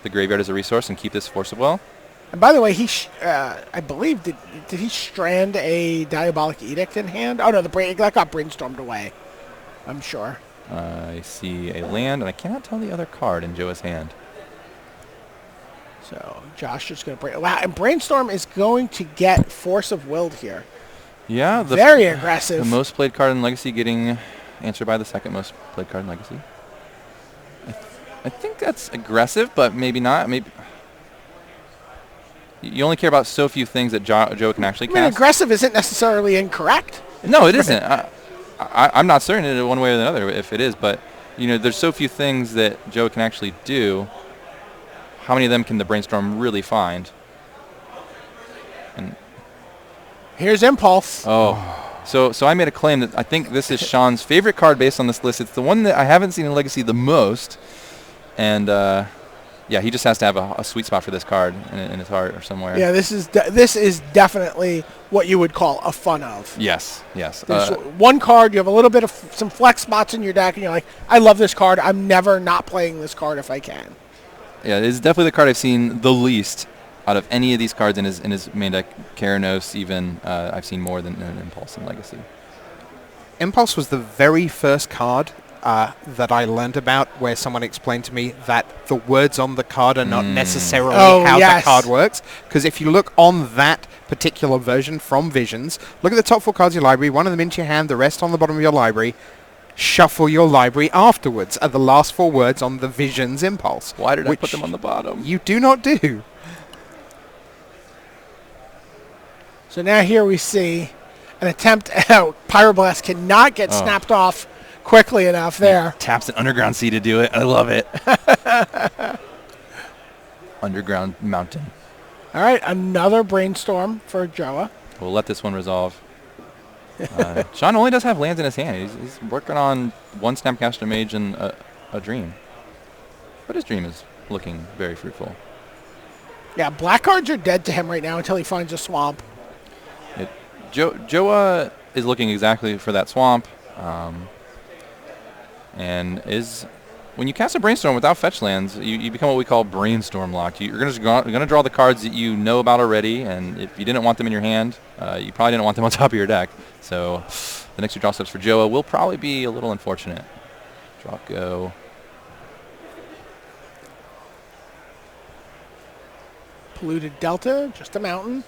the graveyard as a resource and keep this Force of Will. And by the way, I believe, did he strand a Diabolic Edict in hand? Oh, no, that got brainstormed away, I'm sure. I see a land, and I cannot tell the other card in Joah's hand. So Josh is going to break. Wow, and Brainstorm is going to get Force of Willed here. Yeah, very aggressive. The most played card in Legacy getting answered by the second most played card in Legacy. I think that's aggressive, but maybe not. Maybe you only care about so few things that Joah can actually cast. I mean, aggressive isn't necessarily incorrect. No, it isn't. I'm not certain in one way or the other if it is, but there's so few things that Joah can actually do. How many of them can the Brainstorm really find? And here's Impulse. Oh, so I made a claim that I think this is Sean's favorite card based on this list. It's the one that I haven't seen in Legacy the most, and yeah, he just has to have a sweet spot for this card in his heart or somewhere. Yeah, this is definitely what you would call a fun of. Yes. There's one card, you have a little bit of some flex spots in your deck, and you're like, I love this card. I'm never not playing this card if I can. Yeah, it's definitely the card I've seen the least out of any of these cards in his main deck. Keranos, even, I've seen more than Impulse in Legacy. Impulse was the very first card that I learned about where someone explained to me that the words on the card are not necessarily how the card works. Because if you look on that particular version from Visions, look at the top 4 cards of your library, one of them into your hand, the rest on the bottom of your library. Shuffle your library afterwards are the last 4 words on the Visions Impulse. Why did I put them on the bottom? You do not do. So now here we see an attempt out. Pyroblast cannot get snapped off quickly enough there. He taps an Underground Sea to do it. I love it. Underground Mountain. All right, another Brainstorm for Joah. We'll let this one resolve. Sean only does have lands in his hand. He's working on one Snapcaster Mage and a Dream. But his Dream is looking very fruitful. Yeah, black cards are dead to him right now until he finds a swamp. Joah is looking exactly for that swamp. And when you cast a Brainstorm without fetch lands, you become what we call Brainstorm locked. You're going to draw the cards that you know about already, and if you didn't want them in your hand, you probably didn't want them on top of your deck. So the next 2 draw steps for Joah will probably be a little unfortunate. Draw, go. Polluted Delta, just a mountain.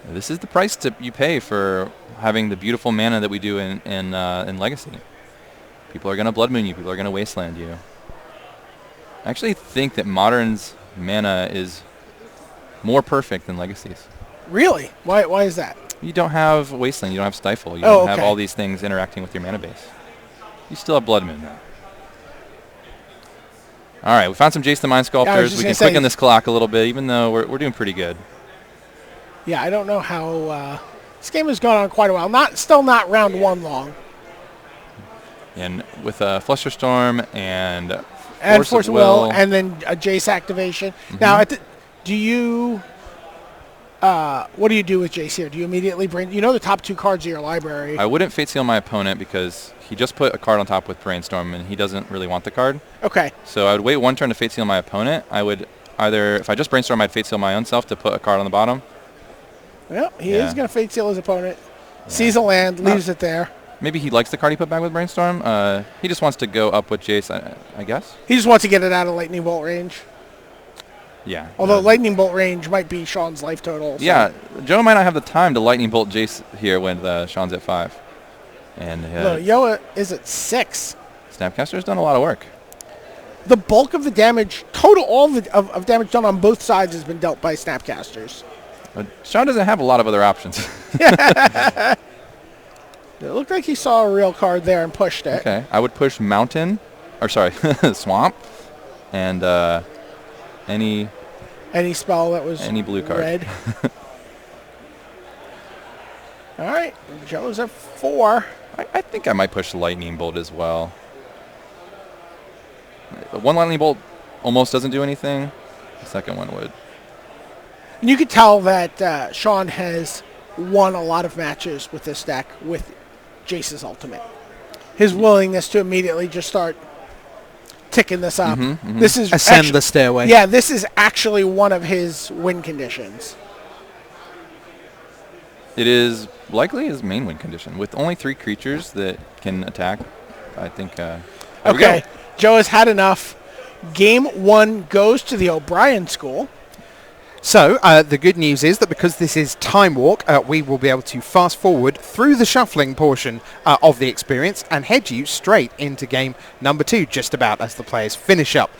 This is the price you pay for having the beautiful mana that we do in Legacy. People are going to Blood Moon you. People are going to Wasteland you. I actually think that Modern's mana is more perfect than Legacy's. Really? Why is that? You don't have Wasteland. You don't have Stifle. You don't have all these things interacting with your mana base. You still have Blood Moon, though. All right, we found some Jace the Mind Sculptors. We can quicken this clock a little bit, even though we're doing pretty good. Yeah, I don't know how... this game has gone on quite a while. Still not round 1 long. And with Flusterstorm and Force of Will, and then a Jace activation. Now, do you... what do you do with Jace here? Do you immediately bring... You know the top 2 cards of your library. I wouldn't Fate Seal my opponent because he just put a card on top with Brainstorm, and he doesn't really want the card. Okay. So I would wait 1 turn to Fate Seal my opponent. I would either... If I just Brainstorm, I'd Fate Seal my own self to put a card on the bottom. Well, he is going to Fate Seal his opponent. Sees a land, leaves it there. Maybe he likes the card he put back with Brainstorm. He just wants to go up with Jace, I guess. He just wants to get it out of Lightning Bolt range. Yeah. Although Lightning Bolt range might be Sean's life total. So. Yeah, Joe might not have the time to Lightning Bolt Jace here when Sean's at 5. And Joah is at 6. Snapcaster's done a lot of work. The bulk of the damage, total all of damage done on both sides has been dealt by Snapcasters. But Sean doesn't have a lot of other options. It looked like he saw a real card there and pushed it. Okay, I would push Mountain, or sorry, Swamp, and any spell that was any blue card. Red. All right, Joe's at 4. I think I might push Lightning Bolt as well. One Lightning Bolt almost doesn't do anything. The second one would. And you could tell that Sean has won a lot of matches with this deck with Jace's Ultimate. His willingness to immediately just start ticking this up. This is ascend the stairway. Yeah, this is actually one of his win conditions. It is likely his main win condition. With only 3 creatures that can attack, I think... Okay, Joe has had enough. Game 1 goes to the Obrien school. So, the good news is that because this is Time Walk, we will be able to fast forward through the shuffling portion of the experience and head you straight into game number 2, just about as the players finish up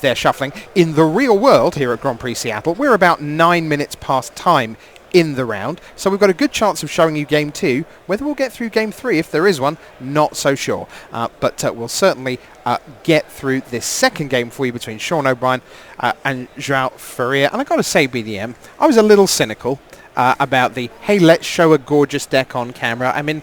their shuffling. In the real world, here at Grand Prix Seattle, we're about 9 minutes past time in the round, so we've got a good chance of showing you game 2. Whether we'll get through game 3, if there is one, not so sure. But we'll certainly get through this second game for you between Sean Obrien and Joah Faria. And I've got to say, BDM, I was a little cynical about the, hey, let's show a gorgeous deck on camera. I mean,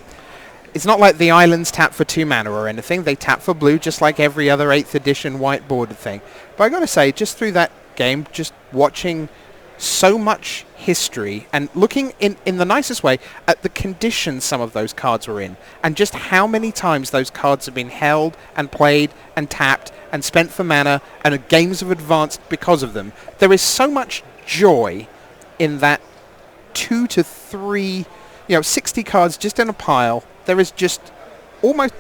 it's not like the islands tap for 2 mana or anything. They tap for blue, just like every other 8th edition whiteboarded thing. But I've got to say, just through that game, just watching so much history and looking in the nicest way at the conditions some of those cards were in and just how many times those cards have been held and played and tapped and spent for mana and games have advanced because of them. There is so much joy in that 2 to 3, 60 cards just in a pile. There is just almost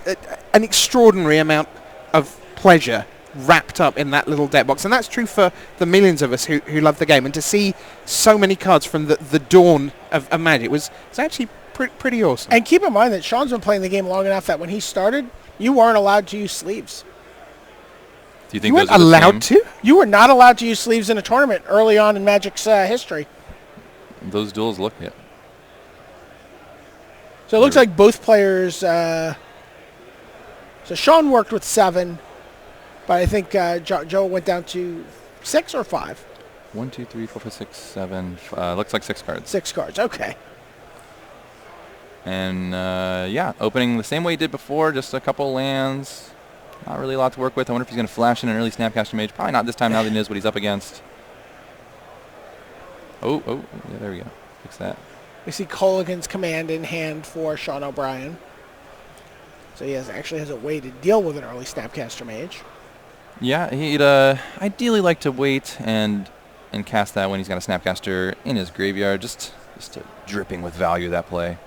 an extraordinary amount of pleasure wrapped up in that little deck box, and that's true for the millions of us who love the game. And to see so many cards from the dawn of Magic was actually pretty awesome. And keep in mind that Sean's been playing the game long enough that when he started, you weren't allowed to use sleeves. Do you think you weren't allowed to? You were not allowed to use sleeves in a tournament early on in Magic's history. Those duels look it. So it looks like both players. So Sean worked with 7. But I think Joe went down to 6 or 5. 1, 2, 3, 4, 5, 6, 7. Looks like 6 cards. 6 cards. Okay. And yeah, opening the same way he did before, just a couple lands. Not really a lot to work with. I wonder if he's going to flash in an early Snapcaster Mage. Probably not this time now that he knows what he's up against. Oh, yeah, there we go. Fix that. We see Colligan's command in hand for Sean O'Brien. So he actually has a way to deal with an early Snapcaster Mage. Yeah, he'd ideally like to wait and cast that when he's got a Snapcaster in his graveyard, just dripping with value, that play.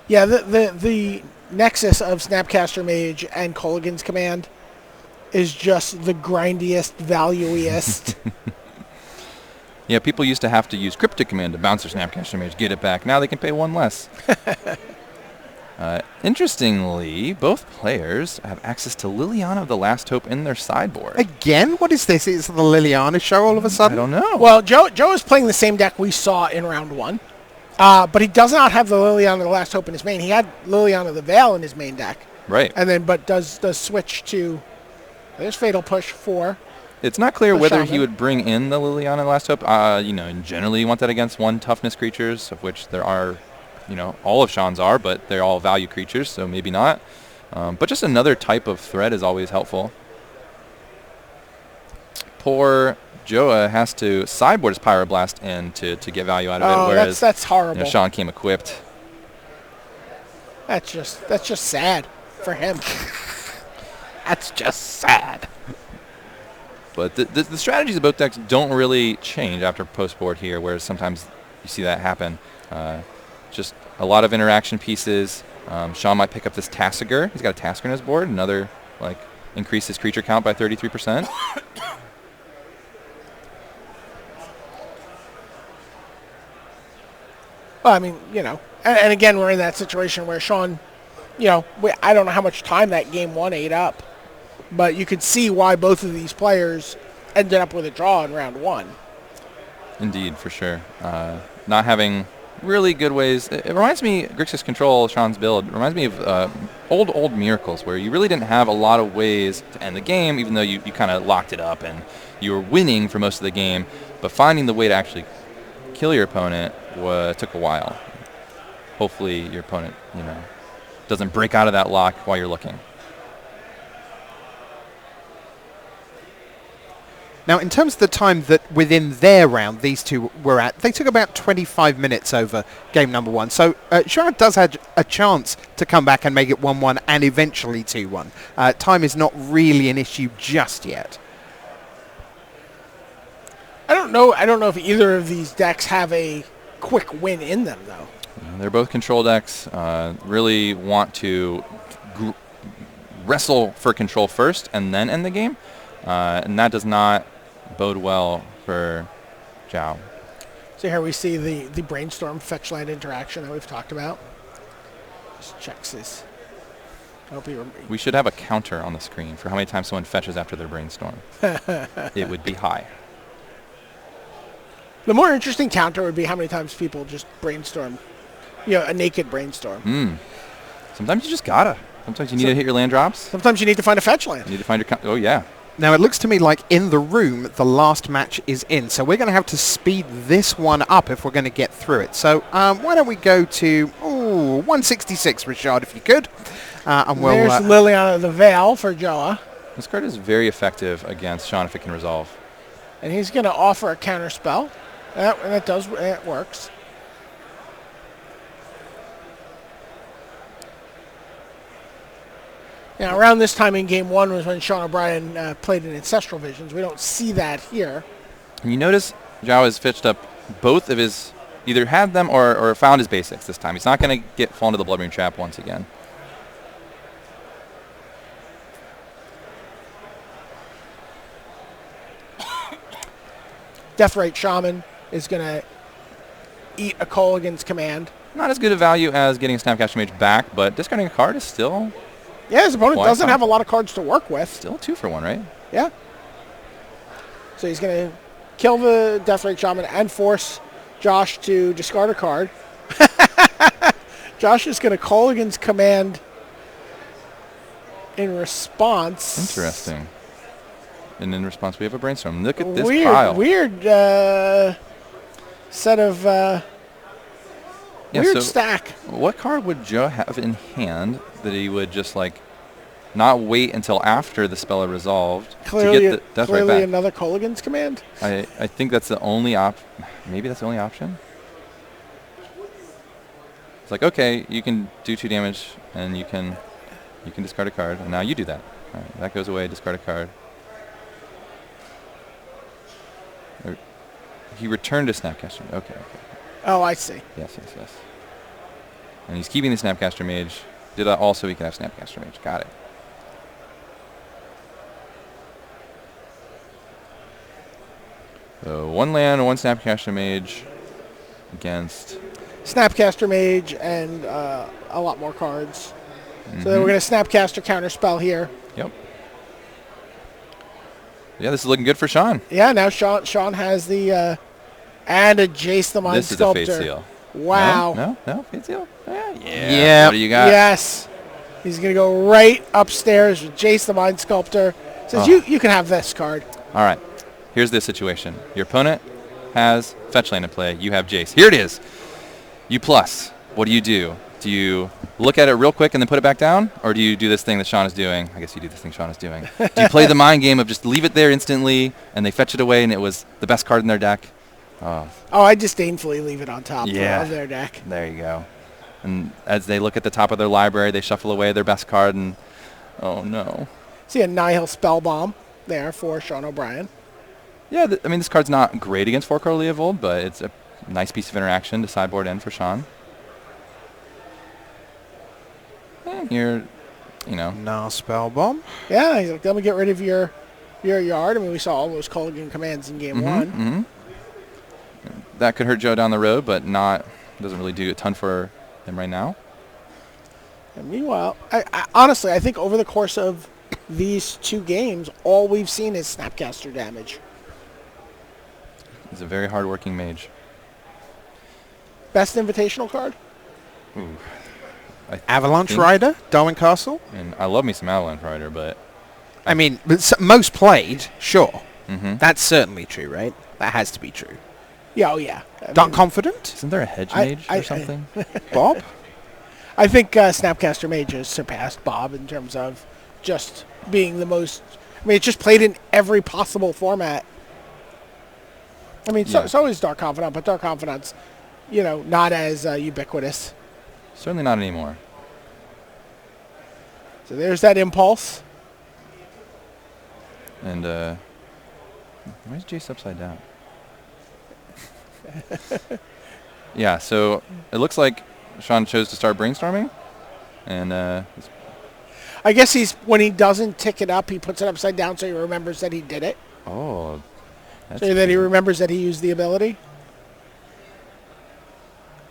Yeah, the nexus of Snapcaster Mage and Colligan's command is just the grindiest, valueiest. Yeah, people used to have to use Cryptic Command to bounce their Snapcaster Mage, get it back. Now they can pay 1 less. Interestingly, both players have access to Liliana of the Last Hope in their sideboard. Again? What is this? Is it the Liliana show all of a sudden? I don't know. Well, Joe is playing the same deck we saw in round 1. But he does not have the Liliana of the Last Hope in his main. He had Liliana of the Veil in his main deck. Right. And then, but does switch to, there's Fatal Push 4. It's not clear whether Shaman. he would bring in the Liliana of the Last Hope. Generally you want that against 1 toughness creatures, of which there are, all of Sean's are, but they're all value creatures, so maybe not. But just another type of threat is always helpful. Poor Joah has to sideboard his Pyroblast in to get value out of it, whereas that's horrible. Sean came equipped. That's just sad for him. That's just sad. But the strategies of both decks don't really change after post board here, whereas sometimes you see that happen. just a lot of interaction pieces. Sean might pick up this Tassiger. He's got a Tasker on his board. Another, increase his creature count by 33%. Well, I mean, and again, we're in that situation where Sean, I don't know how much time that game 1 ate up, but you could see why both of these players ended up with a draw in round 1. Indeed, for sure. Not having really good ways. It reminds me, Grixis Control, Sean's build, reminds me of old Miracles, where you really didn't have a lot of ways to end the game, even though you kind of locked it up and you were winning for most of the game, but finding the way to actually kill your opponent took a while. Hopefully your opponent, doesn't break out of that lock while you're looking. Now, in terms of the time that within their round these two were at, they took about 25 minutes over game number 1. So Joah does have a chance to come back and make it 1-1 and eventually 2-1. Time is not really an issue just yet. I don't know if either of these decks have a quick win in them, though. They're both control decks. Really want to wrestle for control first and then end the game. And that does not bode well for Joah. So here we see the Brainstorm fetch land interaction that we've talked about. Just checks this. We should have a counter on the screen for how many times someone fetches after their Brainstorm. It would be high. The more interesting counter would be how many times people just brainstorm, a naked brainstorm. Sometimes you just gotta. Sometimes you need to hit your land drops. Sometimes you need to find a fetch land. You need to find your... Oh, yeah. Now, it looks to me like in the room, the last match is in. So we're going to have to speed this one up if we're going to get through it. So why don't we go to 166, Richard, if you could. And we'll, there's Liliana the Veil for Joah. This card is very effective against Sean if it can resolve. And he's going to offer a counter spell. That works. Now, around this time in Game 1 was when Sean Obrien played in Ancestral Visions. We don't see that here. And you notice Joah has fetched up both of his... Either had them or found his basics this time. He's not going to fall into the Bloodmoon Trap once again. Deathrite Shaman is going to eat a Kolaghan's Command. Not as good a value as getting a Snapcaster Mage back, but discarding a card is still... Yeah, his opponent doesn't have a lot of cards to work with. Still 2 for 1, right? Yeah. So he's going to kill the Deathrite Shaman and force Josh to discard a card. Josh is going to Kolaghan's Command in response. Interesting. And in response, we have a Brainstorm. Look at this pile. Weird set of weird stack. What card would Joe have in hand that he would just not wait until after the spell is resolved clearly, to get the Death right back? Another Kolaghan's Command. I think that's the only maybe that's the only option. It's okay, you can do 2 damage and you can discard a card, and now you do that. All right, that goes away. Discard a card. He returned to Snapcaster. Okay. Oh, I see. Yes. And he's keeping the Snapcaster Mage. Did that also he can have Snapcaster Mage. Got it. So 1 land, 1 Snapcaster Mage against... Snapcaster Mage and a lot more cards. So then we're going to Snapcaster Counterspell here. Yep. Yeah, this is looking good for Sean. Yeah, now Sean has the... and a Jace the Mind Sculptor. This is a Fate Seal. Wow. No, Fate Seal? Yeah. What do you got? Yes. He's going to go right upstairs with Jace the Mind Sculptor. Says, you can have this card. All right. Here's the situation. Your opponent has Fetch Land in play. You have Jace. Here it is. You plus. What do? Do you look at it real quick and then put it back down? Or do you do this thing that Sean is doing? I guess you do this thing Sean is doing. Do you play the mind game of just leave it there instantly and they fetch it away and it was the best card in their deck? I disdainfully leave it on top of their deck. There you go. And as they look at the top of their library, they shuffle away their best card and, oh no. See a Nihil Spellbomb there for Sean Obrien. Yeah, this card's not great against 4-color Leovold, but it's a nice piece of interaction to sideboard in for Sean. You're, you know. No spell bomb. Yeah, he's like, let me get rid of your yard. I mean, we saw all those Culligan commands in game one. Mm-hmm. That could hurt Joe down the road, but doesn't really do a ton for him right now. And meanwhile, I honestly, I think over the course of these 2 games, all we've seen is Snapcaster damage. He's a very hard-working mage. Best invitational card? Ooh. Avalanche Rider, Darwin Castle. And I love me some Avalanche Rider, but... I mean, most played, sure. Mm-hmm. That's certainly true, right? That has to be true. Yeah, oh yeah. Dark Confident? Isn't there a hedge mage or something? Bob? I think Snapcaster Mage has surpassed Bob in terms of just being the most... I mean, it's just played in every possible format. I mean, so is Dark Confidant, but Dark Confidant's, not as ubiquitous. Certainly not anymore. So there's that impulse. And, why is Jace upside down? Yeah, so it looks like Sean chose to start brainstorming. And, I guess when he doesn't tick it up, he puts it upside down so he remembers that he did it. Oh. So that he remembers that he used the ability.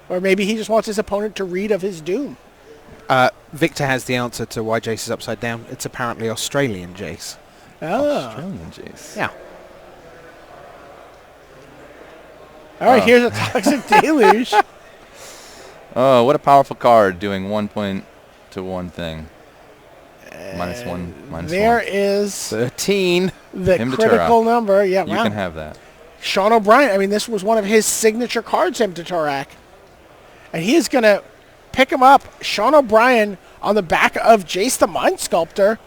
Or maybe he just wants his opponent to read of his doom. Victor has the answer to why Jace is upside down. It's apparently Australian Jace. Oh. Australian Jace. Yeah. All right, here's a Toxic Deluge. Oh, what a powerful card doing 1 point to 1 thing. -1, -1. There is 13. The Him to critical Turok. number. Yeah, You can have that. Sean Obrien, I mean, this was one of his signature cards, him to Turok. And he is going to pick him up. Sean Obrien on the back of Jace the Mind Sculptor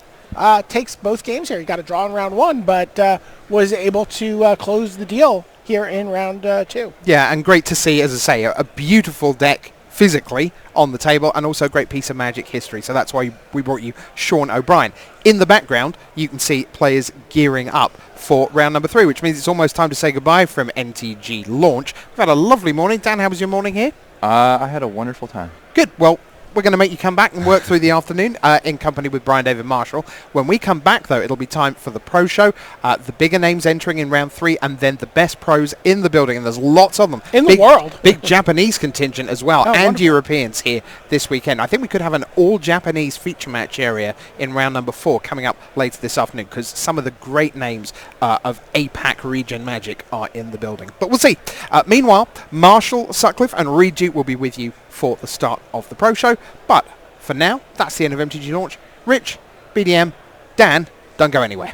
takes both games here. He got a draw in round 1, but was able to close the deal here in round 2. Yeah, and great to see, as I say, a beautiful deck physically on the table, and also a great piece of Magic history. So that's why we brought you Sean Obrien. In the background, you can see players gearing up for round number 3, which means it's almost time to say goodbye from NTG launch. We've had a lovely morning. Dan, how was your morning here? I had a wonderful time. Good. Well, we're going to make you come back and work through the afternoon in company with Brian David Marshall. When we come back, though, it'll be time for the pro show. The bigger names entering in round 3, and then the best pros in the building. And there's lots of them. In the world. Big Japanese contingent as well, and wonderful. Europeans here this weekend. I think we could have an all-Japanese feature match area in round number 4 coming up later this afternoon, because some of the great names of APAC region Magic are in the building. But we'll see. Meanwhile, Marshall, Sutcliffe, and Reed Duke will be with you for the start of the pro show. But for now, that's the end of MTG launch. Rich, BDM, Dan, don't go anywhere.